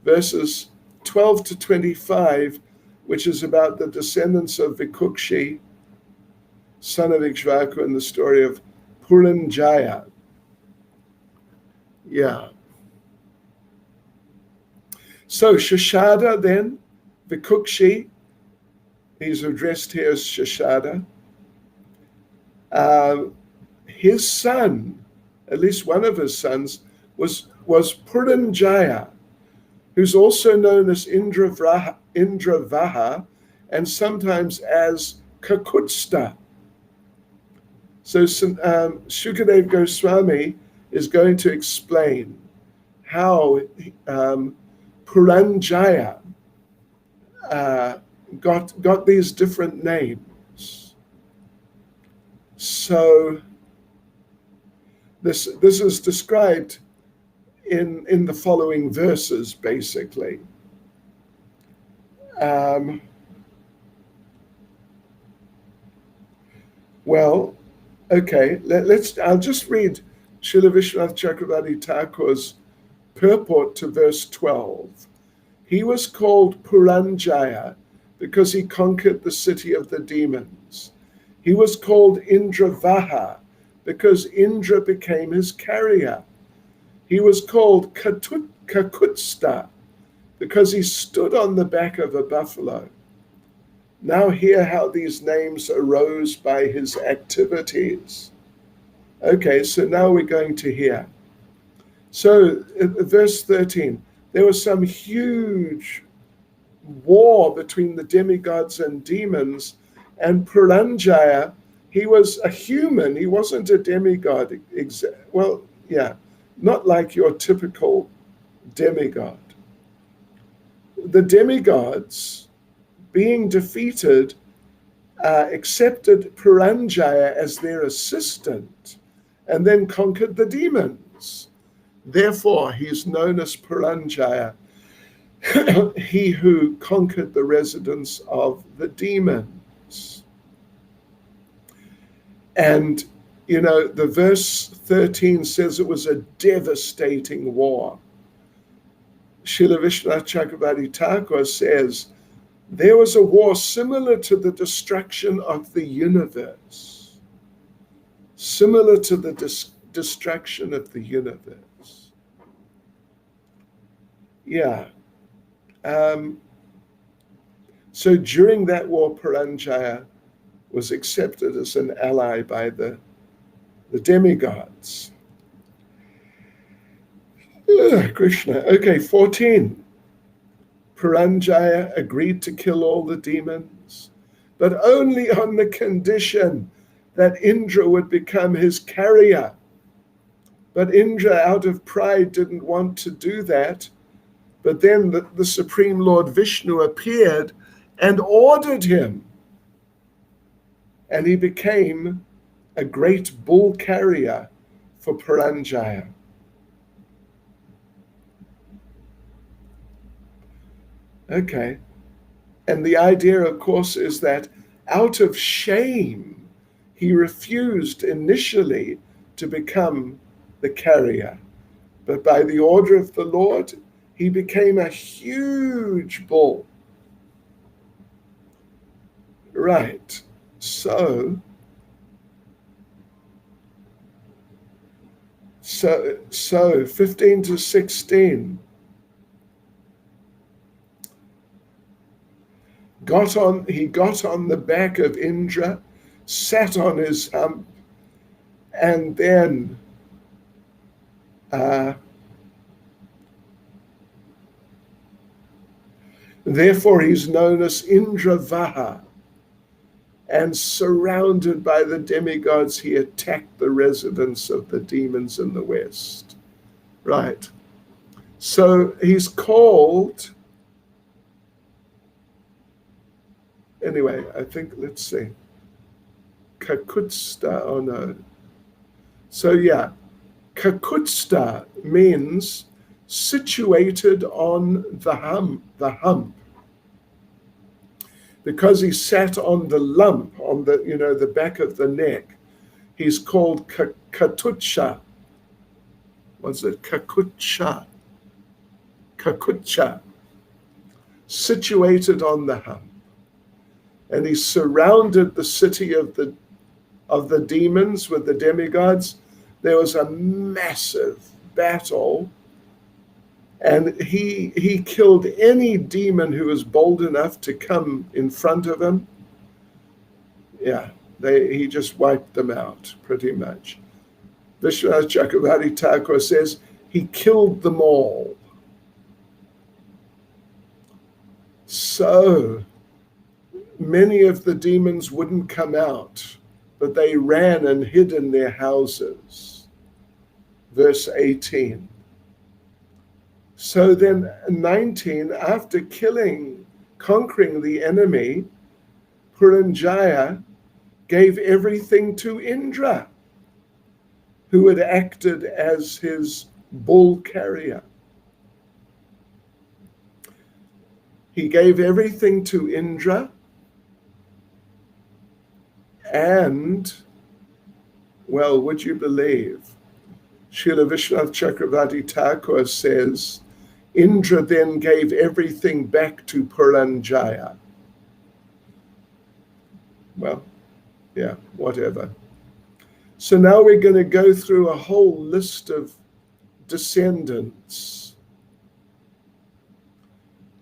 verses 12 to 25, which is about the descendants of Vikuchi, son of Ixvaku, and the story of Puranjaya. Yeah. So Shashada then, Vikuchi, he's addressed here as Shashada. His son, at least one of his sons, was Puranjaya, who's also known as Indravaha and sometimes as Kakutsta. So Shukadev Goswami is going to explain how Puranjaya got these different names. So this is described in the following verses, basically. Well, okay, I'll just read Srila Vishwanath Chakravarti Thakur's purport to verse 12. He was called Puranjaya because he conquered the city of the demons. He was called Indravaha because Indra became his carrier. He was called Kakutsta because he stood on the back of a buffalo. Now hear how these names arose by his activities. Okay, so now we're going to hear. So, verse 13, there was some huge war between the demigods and demons, and Puranjaya, he was a human, he wasn't a demigod. Well, yeah, not like your typical demigod. The demigods, being defeated, accepted Puranjaya as their assistant and then conquered the demons. Therefore, he's known as Puranjaya, he who conquered the residence of the demons. And, you know, the verse 13 says it was a devastating war. Srila Vishwanath Chakravarti Thakur says, there was a war similar to the destruction of the universe. Similar to the destruction of the universe. Yeah. So during that war, Puranjaya was accepted as an ally by the demigods. Krishna. Okay, 14. Puranjaya agreed to kill all the demons, but only on the condition that Indra would become his carrier. But Indra, out of pride, didn't want to do that. But then the Supreme Lord Vishnu appeared and ordered him. And he became a great bull carrier for Puranjaya. Okay. And the idea, of course, is that out of shame, he refused initially to become the carrier. But by the order of the Lord, he became a huge bull. Right. So 15 to 16. He got on the back of Indra, sat on his hump, and then therefore he's known as Indravaha. And surrounded by the demigods, he attacked the residence of the demons in the west. Right. So he's called, anyway, I think, let's see, Kakutsta, oh no. So yeah, Kakutsta means situated on the hump. Because he sat on the lump, on the, the back of the neck, he's called Katucha. What's it? Kakutcha. Situated on the hump. And he surrounded the city of the demons with the demigods. There was a massive battle. And he killed any demon who was bold enough to come in front of him. Yeah, he just wiped them out, pretty much. Vishwanath Chakravarti Thakur says he killed them all. So many of the demons wouldn't come out, but they ran and hid in their houses. Verse 18. So then 19, after conquering the enemy, Puranjaya gave everything to Indra, who had acted as his bull carrier. He gave everything to Indra, And, well, would you believe, Srila Vishwanath Chakravarti Thakur says, Indra then gave everything back to Puranjaya. Well, yeah, whatever. So now we're going to go through a whole list of descendants.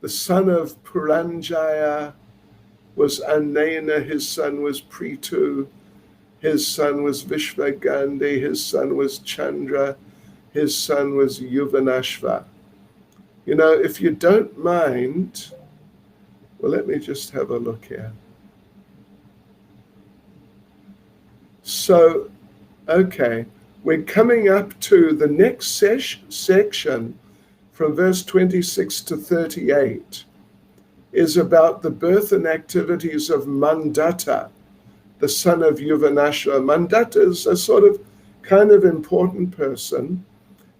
The son of Puranjaya was Anena, his son was Prithu, his son was Vishvagandhi, his son was Chandra, his son was Yuvanashva. You know, if you don't mind, well, let me just have a look here. So, okay, we're coming up to the next section from verse 26 to 38 is about the birth and activities of Mandatta, the son of Yuvanashva. Mandatta is a sort of kind of important person.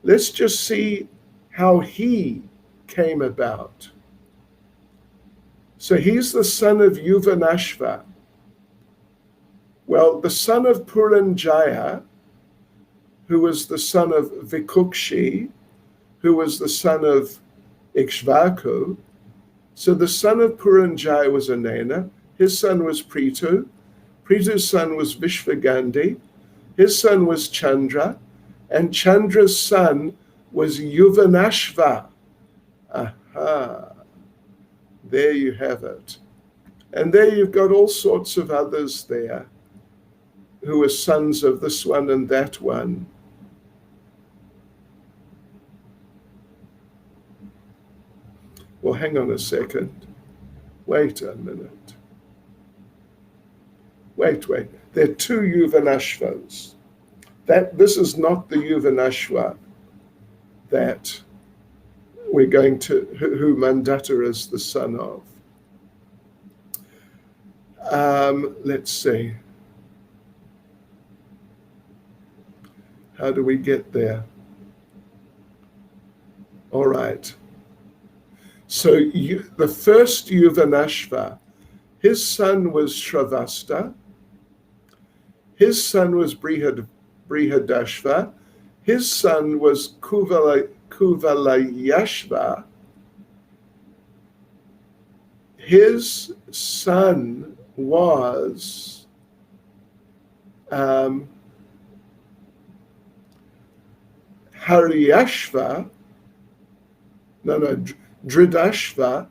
Let's just see how he came about. So he's the son of Yuvanashva. Well, the son of Puranjaya, who was the son of Vikuchi, who was the son of Ixvaku. So the son of Puranjaya was Anena, his son was Prithu, Prithu's son was Vishvagandhi, his son was Chandra, and Chandra's son was Yuvanashva. Aha, there you have it. And there you've got all sorts of others there who were sons of this one and that one. Well, hang on a second. Wait a minute. Wait. There are two Yuvanashvas. This is not the Yuvanashva that we're going to, who Mandatta is the son of. Let's see. How do we get there? All right. So the first Yuvanashva, his son was Shravasta, his son was Brihadashva, his son was Kuvalayashva, his son was Haryashva, Dridashva,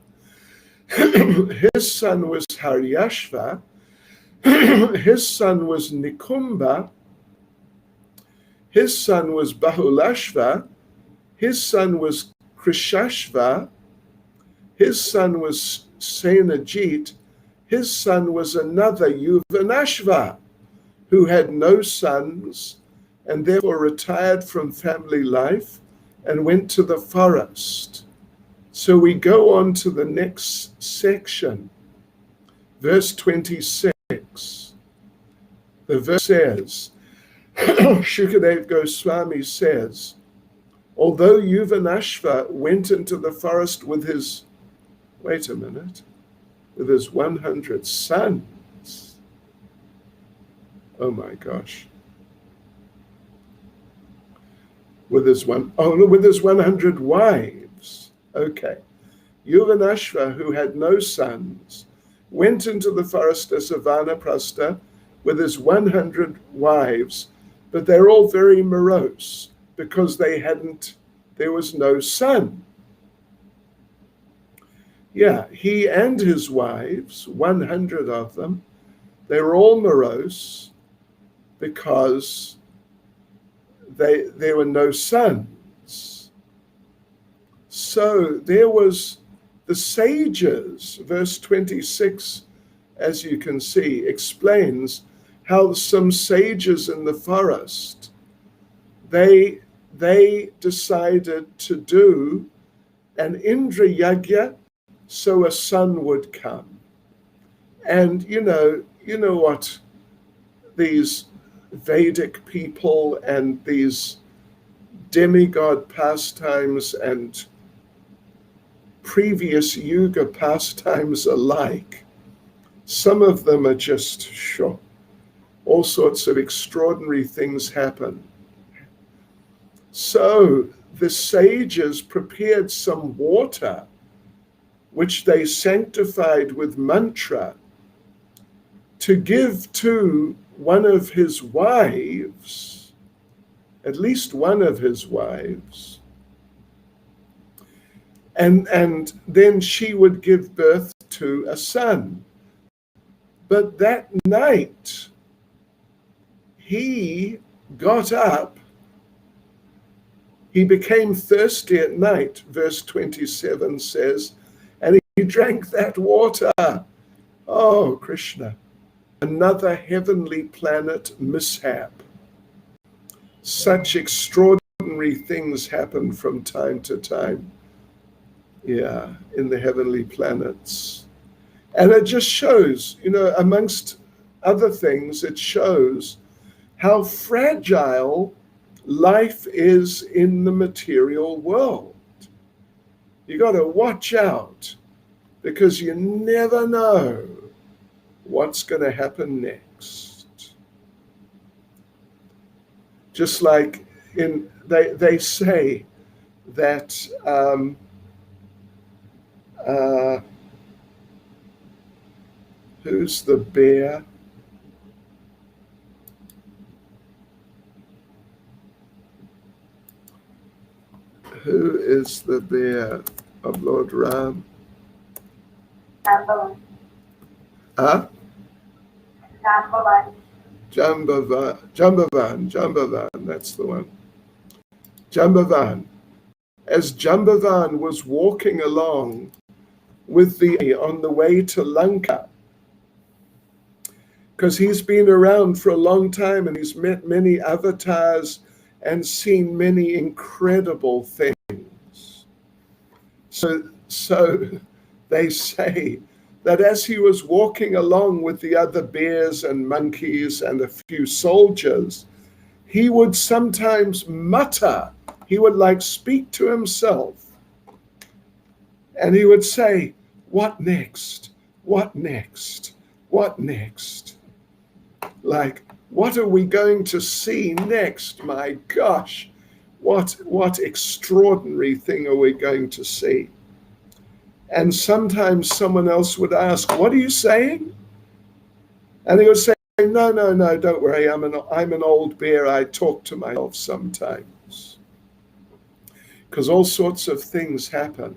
his son was Haryashva, his son was Nikumba, his son was Bahulashva, his son was Krishashva, his son was Senajit, his son was another Yuvanashva, who had no sons and therefore retired from family life and went to the forest. So we go on to the next section, verse 26. The verse says, Shukadev Goswami says, although Yuvanashva went into the forest with his, with his 100 sons. Oh my gosh. With his 100 wives. Okay. Yuvanashva, who had no sons, went into the forest as a vanaprastha with his 100 wives, but they're all very morose because there was no son. Yeah, he and his wives, 100 of them, they were all morose because there were no sons. So there was the sages, verse 26, as you can see, explains how some sages in the forest, they decided to do an Indra Yagya so a son would come. And you know what these Vedic people and these demigod pastimes and previous Yuga pastimes are like. Some of them are just all sorts of extraordinary things happen. So the sages prepared some water, which they sanctified with mantra, to give to one of his wives, at least one of his wives. And then she would give birth to a son. But that night, he got up. He became thirsty at night, verse 27 says, and he drank that water. Oh, Krishna. Another heavenly planet mishap. Such extraordinary things happen from time to time. Yeah, in the heavenly planets. And it just shows, amongst other things, it shows how fragile life is in the material world. You got to watch out, because you never know what's going to happen next. Just like they say that who's the bear? Who is the bear of Lord Ram?
Jambavan.
Huh?
Jambavan.
Jambavan, that's the one. Jambavan. As Jambavan was walking along on the way to Lanka, because he's been around for a long time and he's met many avatars and seen many incredible things. So they say that as he was walking along with the other bears and monkeys and a few soldiers, he would sometimes mutter. He would speak to himself. And he would say, "What next? What next? What next?" What are we going to see next? My gosh, what extraordinary thing are we going to see? And sometimes someone else would ask, "What are you saying?" And he would say, No, don't worry. I'm an old bear. I talk to myself sometimes. Because all sorts of things happen.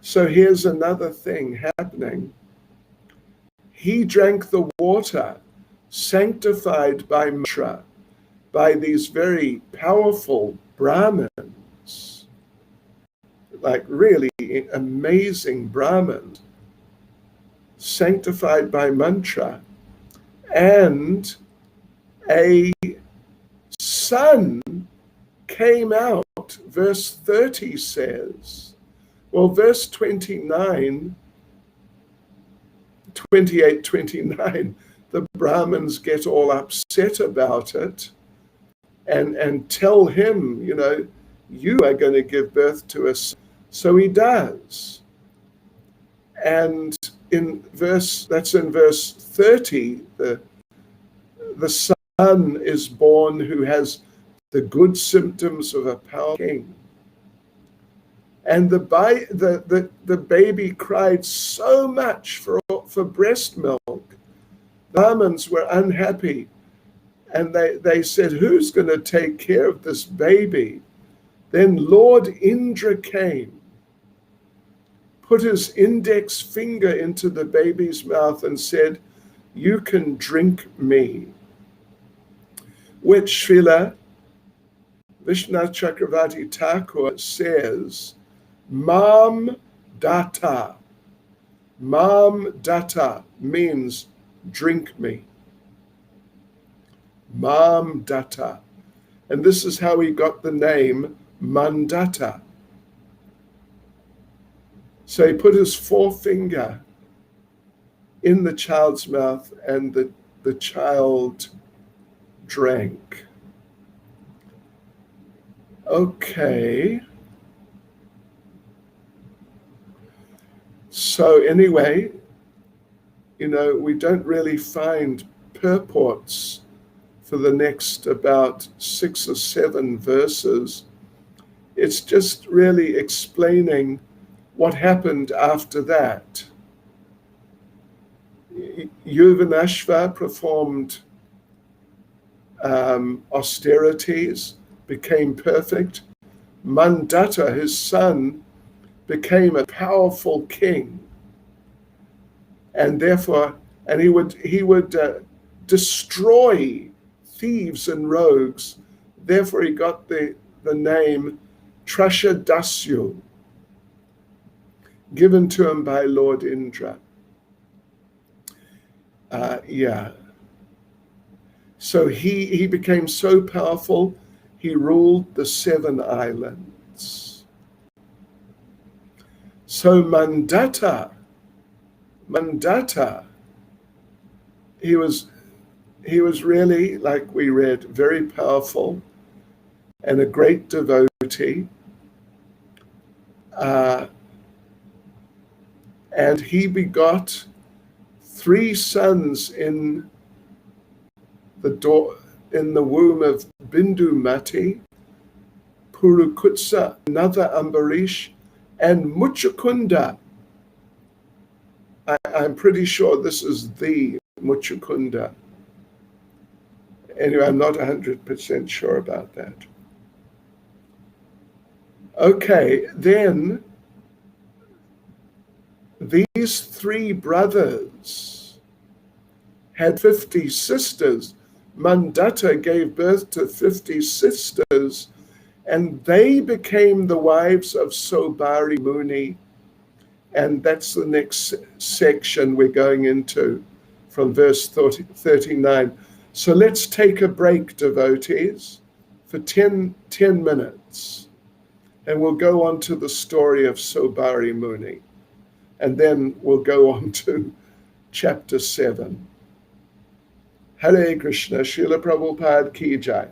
So here's another thing happening. He drank the water sanctified by mantra, by these very powerful Brahmins, really amazing Brahmins, sanctified by mantra, and a son came out, verse 30 says. Well, verse 28, 29, the Brahmins get all upset about it and tell him, you are going to give birth to us. So he does. And that's in verse 30, the son is born who has the good symptoms of a powerful king. And the baby cried so much for breast milk. The Brahmins were unhappy. And they said, who's going to take care of this baby? Then Lord Indra came, put his index finger into the baby's mouth and said, you can drink me. Which Srila Vishnu Chakravarti Thakur says, Mam Datta. Mam Datta means drink me. Mam Datta. And this is how he got the name Mandatta. So he put his forefinger in the child's mouth and the child drank. Okay. So anyway, we don't really find purports for the next about 6 or 7 verses. It's just really explaining what happened after that. Yuvanashva performed austerities, became perfect. Mandatta, his son, became a powerful king, and therefore, and he would destroy thieves and rogues. Therefore, he got the name Trashadasyu, given to him by Lord Indra. So he became so powerful, he ruled the 7 islands. So Mandatta, he was really, like we read, very powerful and a great devotee. And he begot 3 sons in the womb of Bindumati, Purukutsa, another Ambarish, and Muchukunda. I'm pretty sure this is the Muchukunda. Anyway, I'm not 100% sure about that. Okay, then these 3 brothers had 50 sisters. Mandatta gave birth to 50 sisters, and they became the wives of Sobari Mooney. And that's the next section we're going into from verse 39. So let's take a break, devotees, for 10 minutes. And we'll go on to the story of Sobari Mooney. And then we'll go on to chapter 7. Hare Krishna, Srila Prabhupada Ki Jai.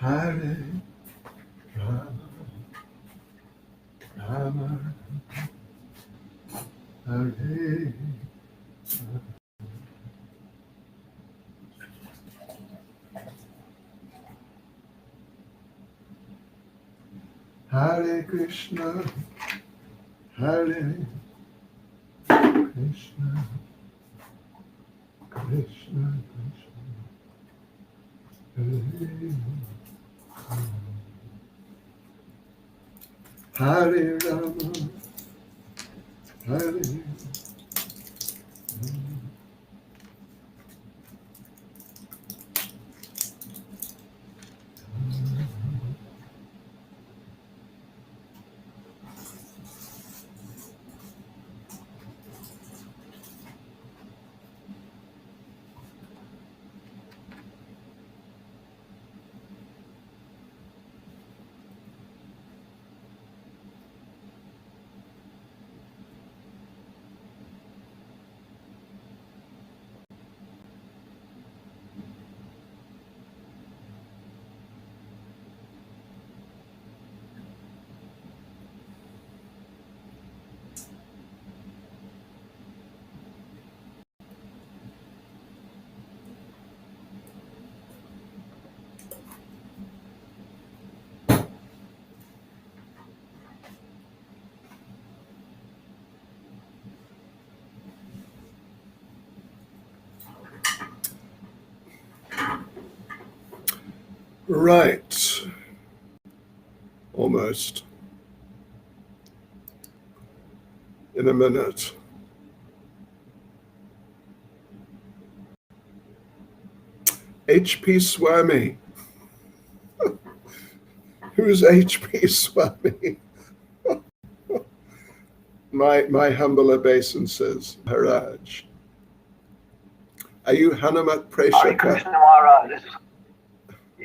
Hare Rama, Rama Hare. Hare Krishna, Hare Krishna, Krishna Krishna, Hare Rama, Hare Rama. Right. Almost. In a minute. H.P. Swami. Who's H.P. Swami? my humble obeisances, Maharaj. Are you Hanumat
Hare
Preshaka?
Krishna Maharaj.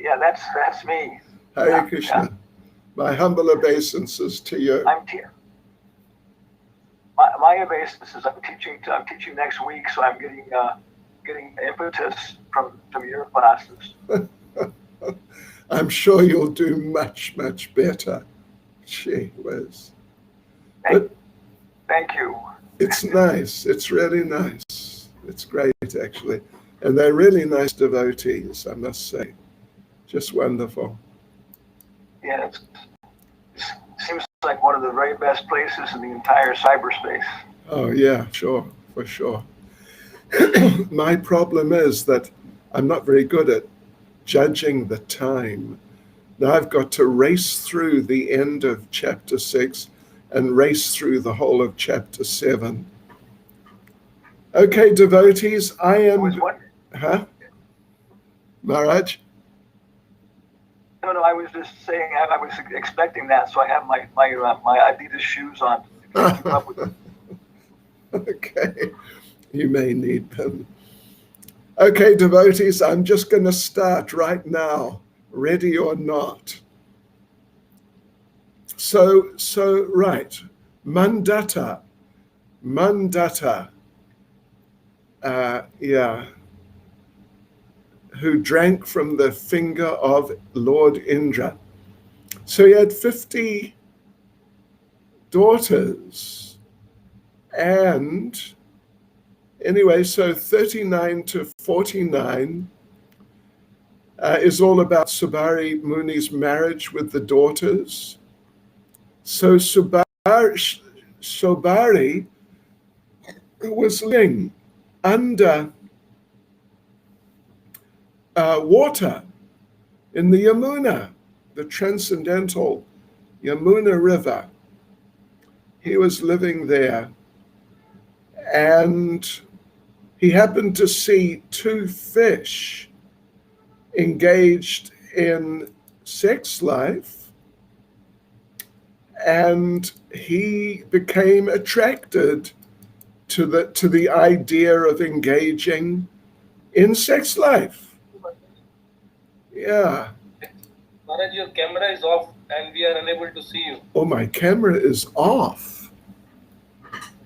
Yeah, that's me.
Hare
Yeah,
Krishna.
yeah.
My humble obeisances to you.
My obeisances. I'm teaching next week, so I'm getting impetus from your classes.
I'm sure you'll do much, much better. Gee whiz.
Thank you.
It's nice. It's really nice. It's great, actually. And they're really nice devotees, I must say. Just wonderful.
Yeah, it seems like one of the very best places in the entire cyberspace.
Oh, yeah, sure, for sure. My problem is that I'm not very good at judging the time. Now I've got to race through the end of chapter 6 and race through the whole of chapter 7. Okay, devotees, I am... Huh? Maharaj?
No, I was just saying I was expecting that, so I have my Adidas shoes on to keep up with it.
Okay, you may need them. Okay, devotees, I'm just going to start right now, ready or not. So right, Mandata, who drank from the finger of Lord Indra. So he had 50 daughters. And anyway, so 39 to 49 is all about Sobari Mooney's marriage with the daughters. So Sobari was living under water in the Yamuna, the transcendental Yamuna River. He was living there, and he happened to see two fish engaged in sex life, and he became attracted to the idea of engaging in sex life. Yeah.
Maharaj, your camera is off and we are unable to see you.
Oh, my camera is off.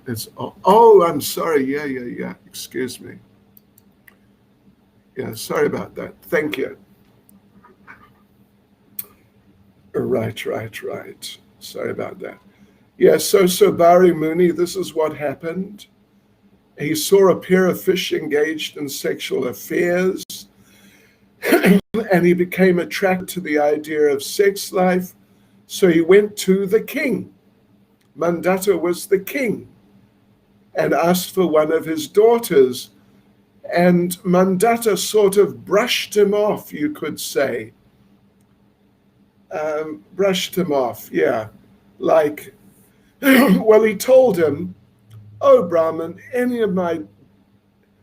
It's off. Oh, I'm sorry. Yeah. Excuse me. Yeah, sorry about that. Thank you. Right. Sorry about that. Yeah, so Sobari Mooney, this is what happened. He saw a pair of fish engaged in sexual affairs, and he became attracted to the idea of sex life. So he went to the king. Mandata was the king, and asked for one of his daughters. And Mandata sort of brushed him off, you could say. Brushed him off, yeah. Like, well, he told him, "Oh, Brahman,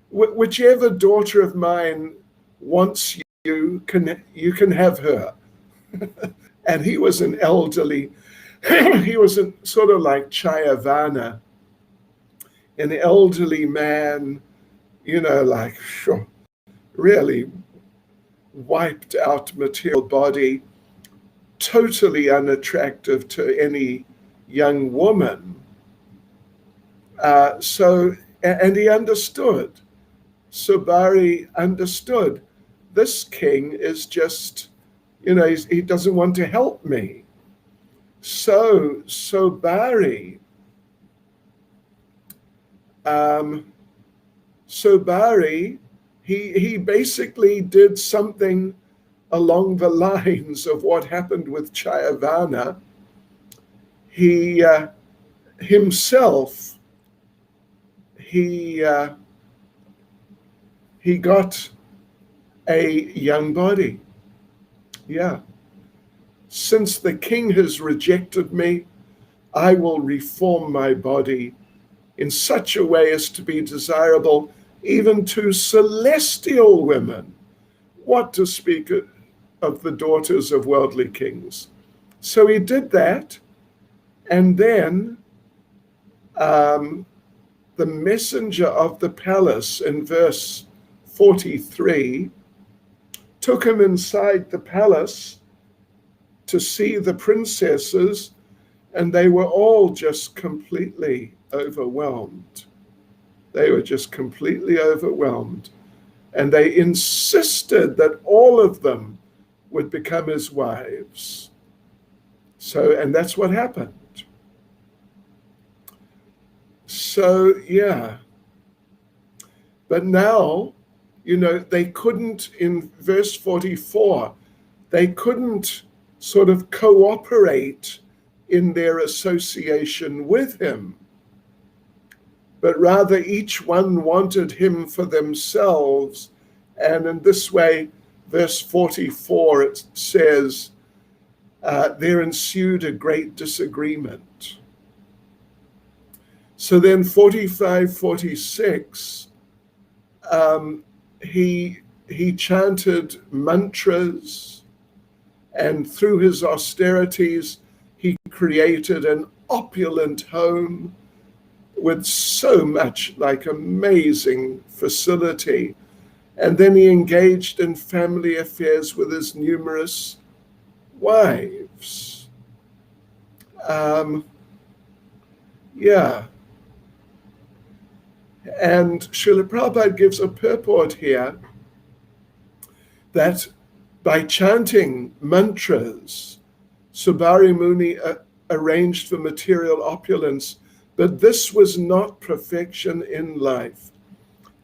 whichever daughter of mine wants you can have her." And he was an elderly, he was sort of like Chayavana, an elderly man, like really wiped out material body, totally unattractive to any young woman. And he understood. Sobari understood. This king is just, he doesn't want to help me. So Sobari, he basically did something along the lines of what happened with Chayavana. He himself, he got a young body. Yeah. Since the king has rejected me, I will reform my body in such a way as to be desirable even to celestial women. What to speak of the daughters of worldly kings. So he did that, and then the messenger of the palace in verse 43 took him inside the palace to see the princesses, and they were all just completely overwhelmed. They were just completely overwhelmed. And they insisted that all of them would become his wives. And that's what happened. So, yeah. But now, they couldn't, in verse 44, they couldn't sort of cooperate in their association with him, but rather each one wanted him for themselves. And in this way, verse 44, it says, there ensued a great disagreement. So then 45, 46, he chanted mantras, and through his austerities, he created an opulent home with so much amazing facility. And then he engaged in family affairs with his numerous wives. Yeah. And Srila Prabhupada gives a purport here that by chanting mantras, Sobari Mooney arranged for material opulence, but this was not perfection in life.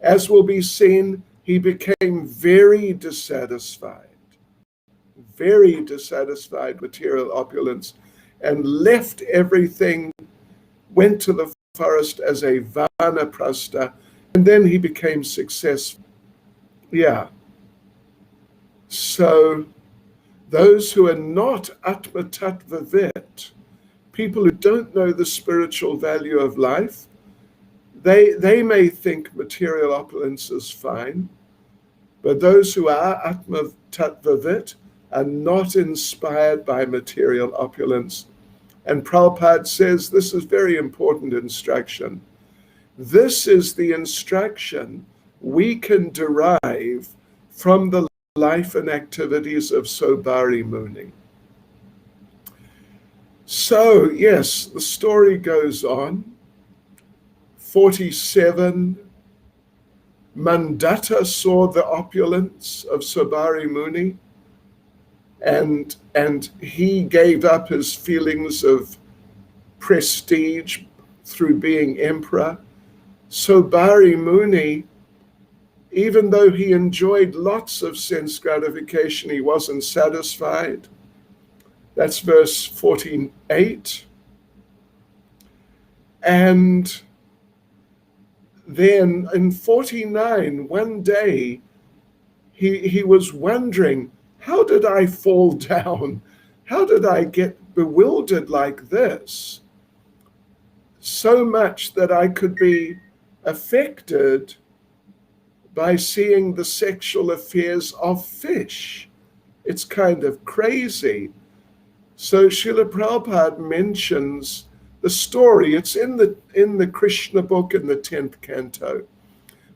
As will be seen, he became very dissatisfied material opulence, and left everything, went to the forest as a vanaprastha, and then he became successful. Yeah. So those who are not Atma Tattva Vet, people who don't know the spiritual value of life, they may think material opulence is fine, but those who are Atma Tattva Vet are not inspired by material opulence. And Prabhupada says this is very important instruction. This is the instruction we can derive from the life and activities of Sobari Mooney. So, yes, the story goes on. 47, Mandata saw the opulence of Sobari Mooney, and he gave up his feelings of prestige through being emperor. Sobari Mooney, even though he enjoyed lots of sense gratification, he wasn't satisfied. That's verse 48. And then in 49, one day, he was wondering, how did I fall down? How did I get bewildered like this? So much that I could be affected by seeing the sexual affairs of fish. It's kind of crazy. So Srila Prabhupada mentions the story. It's in the Krishna book in the 10th canto,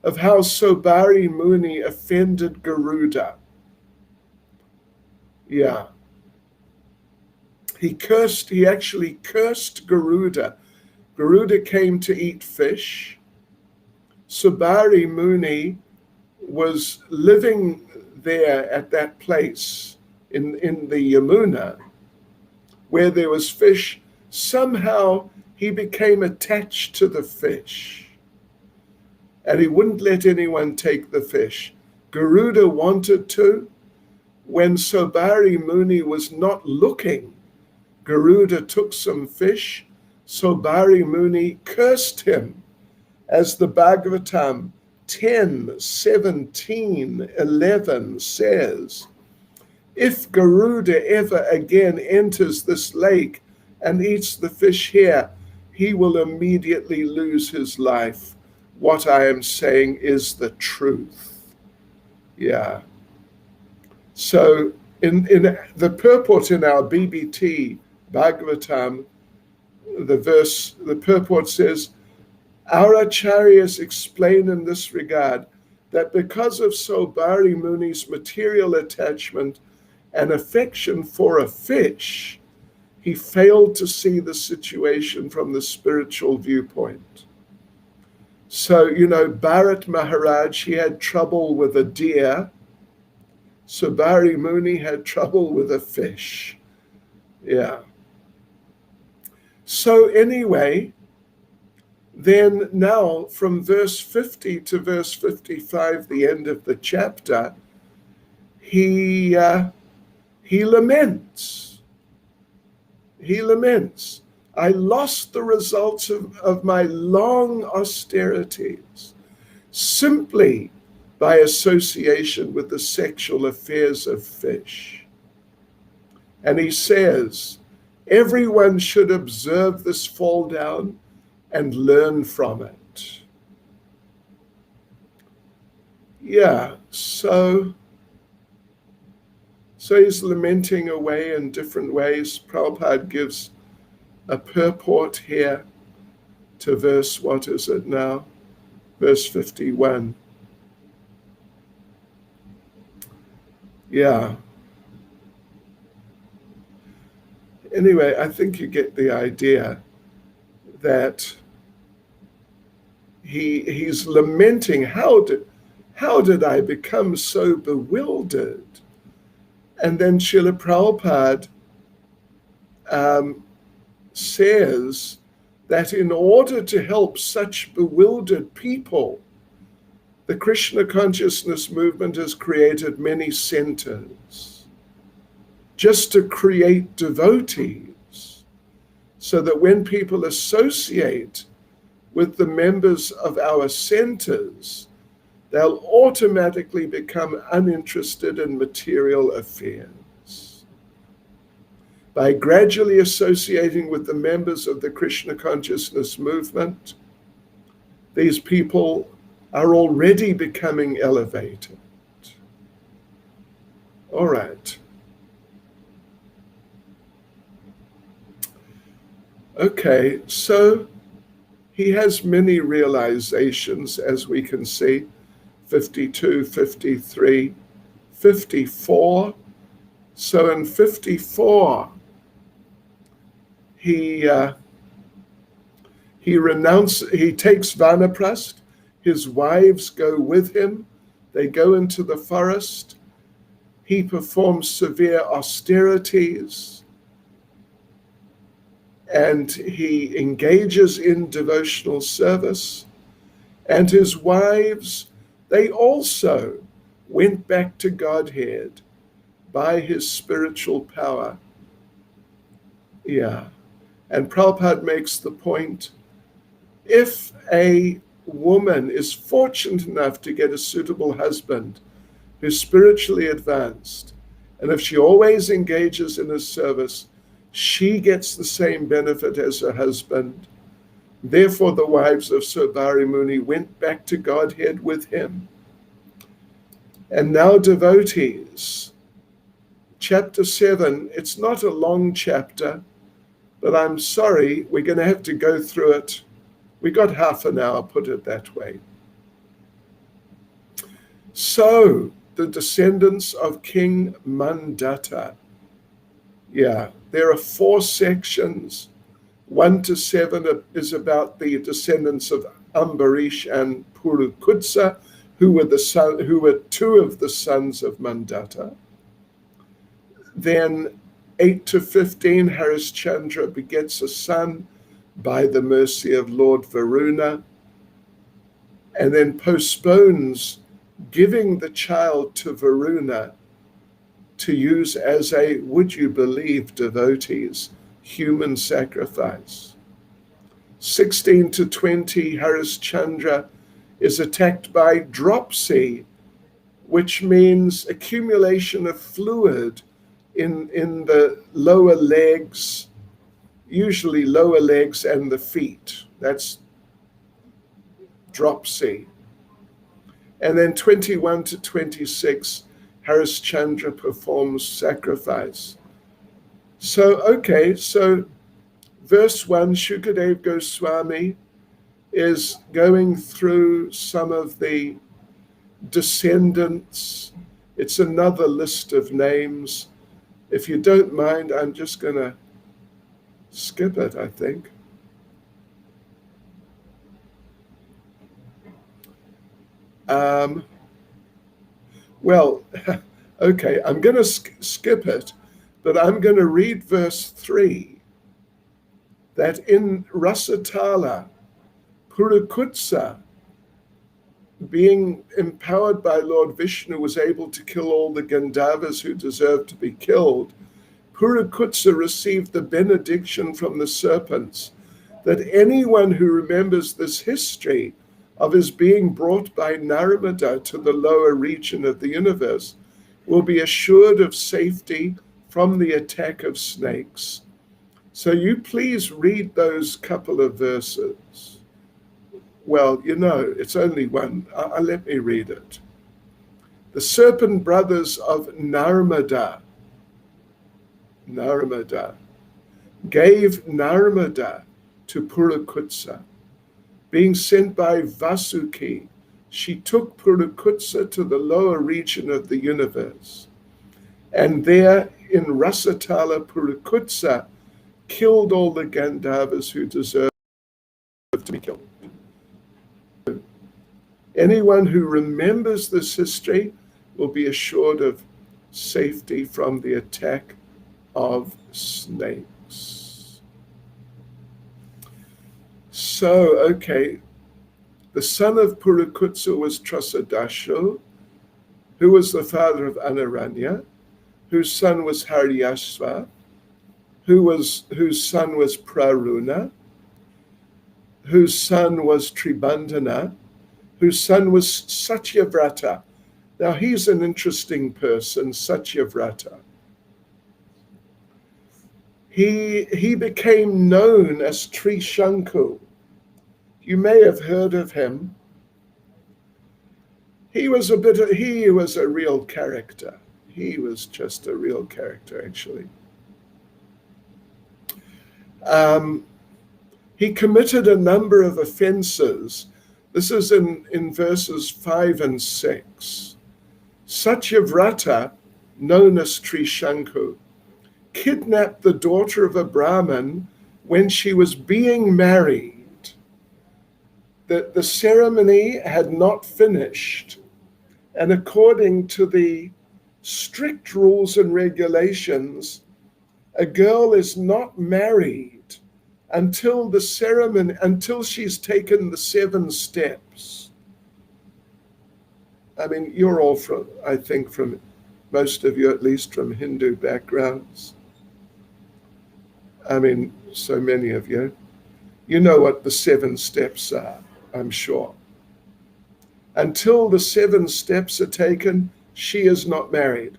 of how Sobari Mooney offended Garuda. Yeah. He actually cursed Garuda. Garuda came to eat fish. Sobari Mooney was living there at that place in the Yamuna where there was fish. Somehow he became attached to the fish and he wouldn't let anyone take the fish. Garuda wanted to. When Sobari Mooney was not looking, Garuda took some fish. Sobari Mooney cursed him, as the Bhagavatam 10, 17, 11 says, if Garuda ever again enters this lake and eats the fish here, he will immediately lose his life. What I am saying is the truth. Yeah. So in the purport in our BBT Bhagavatam, the purport says, our acharyas explain in this regard that because of Sobari Mooni's material attachment and affection for a fish, he failed to see the situation from the spiritual viewpoint. So, Bharat Maharaj, he had trouble with a deer. Sobari Mooney had trouble with a fish. Yeah. So anyway, then now from verse 50 to verse 55, the end of the chapter, he laments. He laments. I lost the results of my long austerities simply by association with the sexual affairs of fish. And he says, everyone should observe this fall down and learn from it. Yeah, so he's lamenting away in different ways. Prabhupada gives a purport here to verse, what is it now? Verse 51. Yeah. Anyway, I think you get the idea that he's lamenting, how did I become so bewildered? And then Srila Prabhupada says that in order to help such bewildered people, the Krishna consciousness movement has created many centers just to create devotees, so that when people associate with the members of our centers, they'll automatically become uninterested in material affairs. By gradually associating with the members of the Krishna consciousness movement, these people are already becoming elevated. All right. Okay, so he has many realizations, as we can see, 52, 53, 54. So in 54, he takes vanaprastha. His wives go with him. They go into the forest. he performs severe austerities, and he engages in devotional service. And his wives, they also went back to Godhead by his spiritual power. Yeah. And Prabhupada makes the point, if a woman is fortunate enough to get a suitable husband who's spiritually advanced, and if she always engages in his service, she gets the same benefit as her husband. Therefore, the wives of Sobari Mooney went back to Godhead with him. And now, devotees, chapter 7, it's not a long chapter, but I'm sorry, we're going to have to go through it. We got half an hour, put it that way. So, the descendants of King Mandata. Yeah, there are 4 sections. 1 to 7 is about the descendants of Ambarish and Purukutsa, who were 2 of the sons of Mandata. Then 8 to 15, Harishchandra begets a son by the mercy of Lord Varuna, and then postpones giving the child to Varuna to use as a, would you believe, devotees, human sacrifice. 16 to 20, Harishchandra is attacked by dropsy, which means accumulation of fluid in the lower legs, usually lower legs and the feet. That's dropsy. And then 21 to 26, Harishchandra performs sacrifice. So verse 1, Shukadev Goswami is going through some of the descendants. It's another list of names. If you don't mind, I'm just going to skip it, I think. Okay, I'm going to skip it, but I'm going to read verse 3, that in Rasatala, Purukutsa, being empowered by Lord Vishnu, was able to kill all the Gandharvas who deserved to be killed. Purukutsa received the benediction from the serpents that anyone who remembers this history of his being brought by Narmada to the lower region of the universe will be assured of safety from the attack of snakes. So you please read those couple of verses. Well, it's only one. Let me read it. The serpent brothers of Narmada gave Narmada to Purukutsa. Being sent by Vasuki, she took Purukutsa to the lower region of the universe. And there in Rasatala, Purukutsa killed all the Gandharvas who deserved to be killed. Anyone who remembers this history will be assured of safety from the attack of snakes. So, the son of Purukutsa was Trasadashu, who was the father of Anaranya, whose son was Haryashva, whose son was Praruna, whose son was Tribandana, whose son was Satyavrata. Now he's an interesting person, Satyavrata. He became known as Trishanku. You may have heard of him. He was a real character. He was just a real character, actually. He committed a number of offenses. This is in verses 5 and 6. Satyavrata, known as Trishanku, kidnapped the daughter of a Brahmin when she was being married. The ceremony had not finished, and according to the strict rules and regulations. A girl is not married until the ceremony, until she's taken the 7 steps. I mean, you're all from, I think, from most of you at least, from Hindu backgrounds. I mean, so many of you. You know what the 7 steps are, I'm sure. Until the 7 steps are taken, she is not married.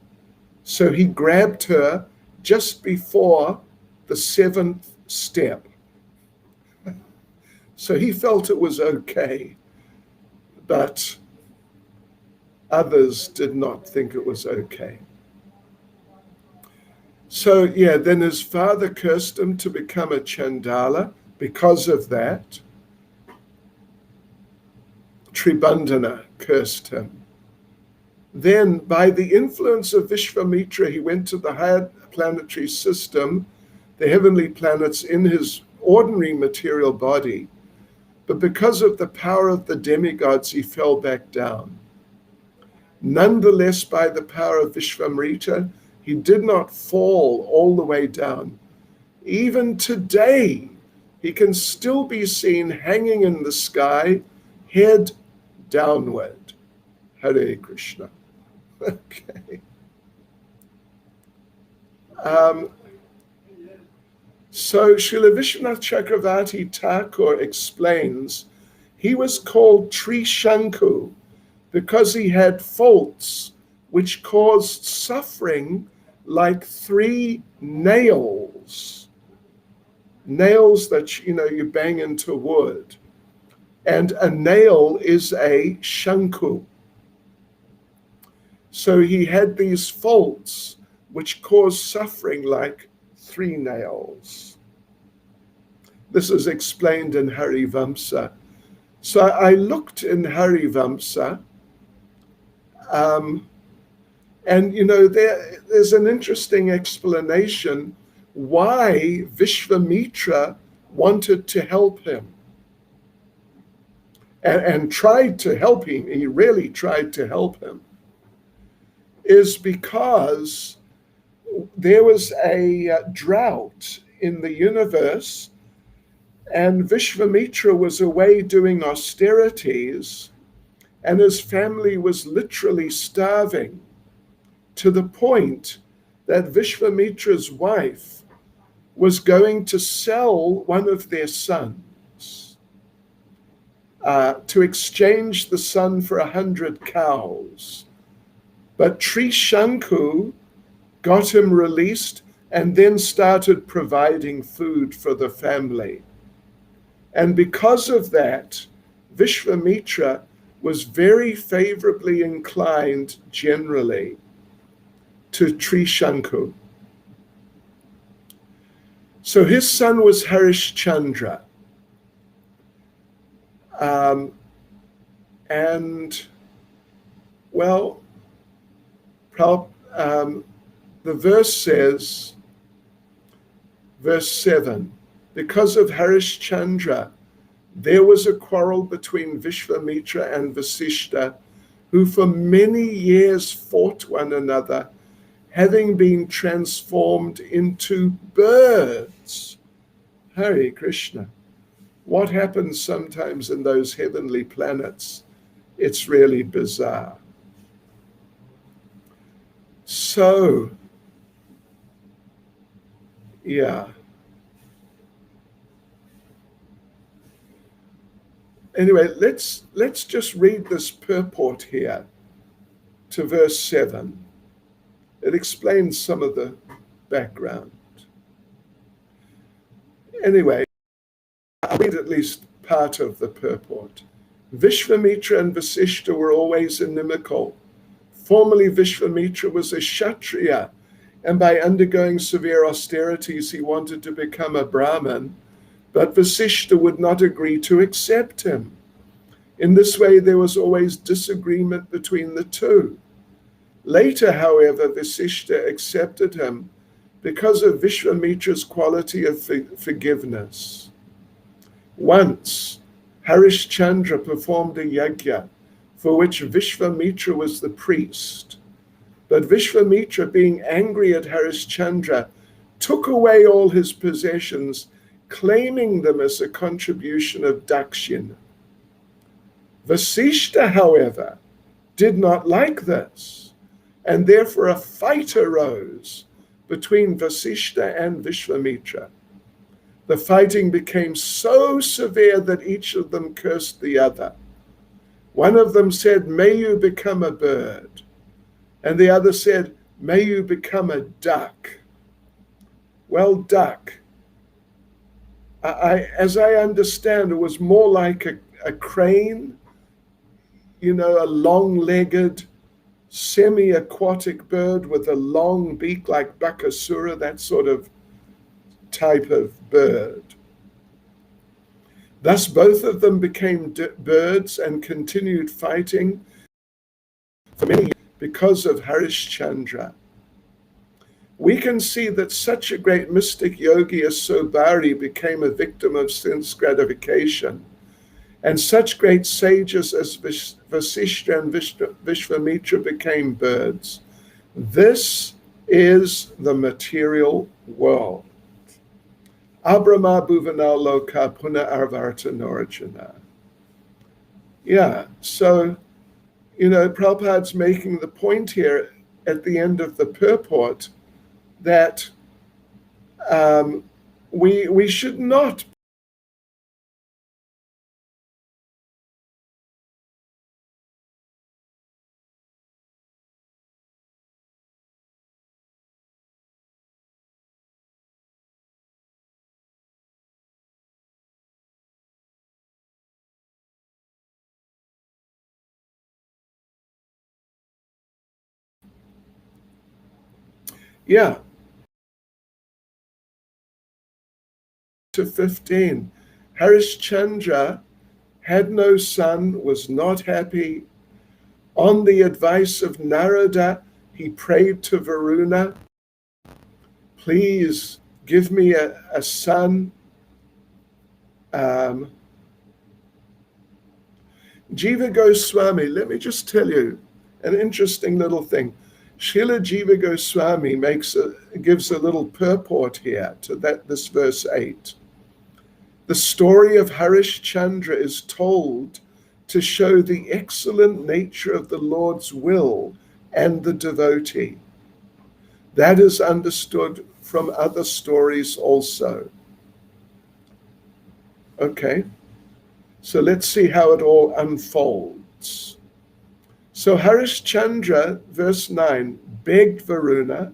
So he grabbed her just before the 7th step. So he felt it was okay, but others did not think it was okay. So yeah, then his father cursed him to become a Chandala because of that. Tribandana cursed him. Then, by the influence of Vishvamitra, he went to the higher planetary system, the heavenly planets, in his ordinary material body. But because of the power of the demigods, he fell back down. Nonetheless, by the power of Vishvamitra, he did not fall all the way down. Even today, he can still be seen hanging in the sky, head downward. Hare Krishna. Okay. So Srila Vishwanath Chakravarti Thakur explains he was called Trishanku because he had faults which caused suffering like 3 nails. Nails that, you bang into wood. And a nail is a shanku. So he had these faults which caused suffering like 3 nails. This is explained in Harivamsa. So I looked in Harivamsa, and there's an interesting explanation why Vishvamitra wanted to help him and tried to help him. He really tried to help him, is because there was a drought in the universe, and Vishvamitra was away doing austerities, and his family was literally starving, to the point that Vishvamitra's wife was going to sell one of their sons to exchange the son for 100 cows. But Trishanku got him released and then started providing food for the family. And because of that, Vishvamitra was very favorably inclined generally to Trishanku. So his son was Harishchandra. The verse says, verse 7, because of Harishchandra, there was a quarrel between Vishvamitra and Vasishta, who for many years fought one another, having been transformed into birds. Hare Krishna. What happens sometimes in those heavenly planets? It's really bizarre. So, yeah. Anyway, let's just read this purport here to verse 7. It explains some of the background. Anyway, I'll read at least part of the purport. Vishvamitra and Vasishta were always inimical. Formerly, Vishvamitra was a Kshatriya, and by undergoing severe austerities, he wanted to become a Brahmin, but Vasishta would not agree to accept him. In this way, there was always disagreement between the two. Later, however, Vasishta accepted him because of Vishvamitra's quality of forgiveness. Once, Harishchandra performed a yajna for which Vishvamitra was the priest. But Vishvamitra, being angry at Harishchandra, took away all his possessions, claiming them as a contribution of Dakshin. Vasishta, however, did not like this, and therefore a fight arose between Vasishta and Vishvamitra. The fighting became so severe that each of them cursed the other. One of them said, "May you become a bird." And the other said, "May you become a duck." Well, duck, as I understand, it was more like a crane, a long-legged, semi-aquatic bird with a long beak like Bakasura, that sort of type of bird. Thus both of them became birds and continued fighting for many years because of Harishchandra. We can see that such a great mystic yogi as Sobari became a victim of sense gratification, and such great sages as Vasishta and Vishvamitra became birds. This is the material world. Abrama bhuvanal loka puna arvarta norajana. Yeah, so, Prabhupada's making the point here at the end of the purport that we should not to 15. Harishchandra had no son, was not happy. On the advice of Narada, he prayed to Varuna, "Please give me a son." Jiva Goswami, let me just tell you an interesting little thing. Srila Jiva Goswami gives a little purport here to this verse 8. The story of Harishchandra is told to show the excellent nature of the Lord's will and the devotee. That is understood from other stories also. Okay, so let's see how it all unfolds. So Harishchandra, verse 9, begged Varuna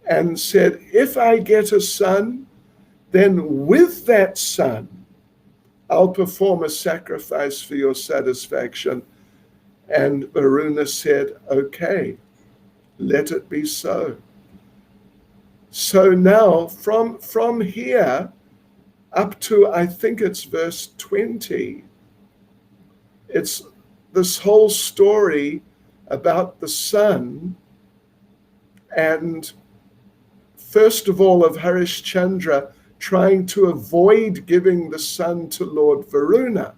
and said, "If I get a son, then with that son, I'll perform a sacrifice for your satisfaction." And Varuna said, "Okay, let it be so." So now from here up to, I think it's verse 20, it's this whole story about the son, and first of all of Harishchandra trying to avoid giving the son to Lord Varuna.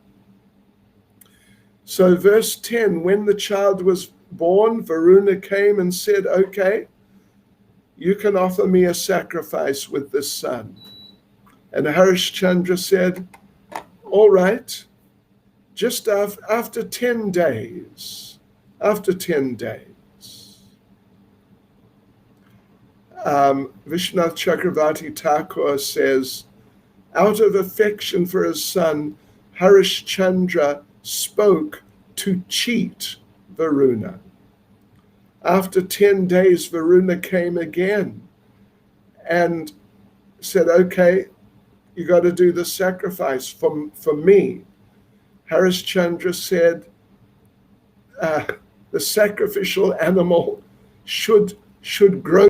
So verse 10, when the child was born, Varuna came and said, "Okay, you can offer me a sacrifice with this son." And Harishchandra said, "All right, just after 10 days, after 10 days. Vishwanath Chakravarti Thakur says, out of affection for his son, Harishchandra spoke to cheat Varuna. After 10 days, Varuna came again and said, "Okay, you got to do the sacrifice for me." Harishchandra said, the sacrificial animal should grow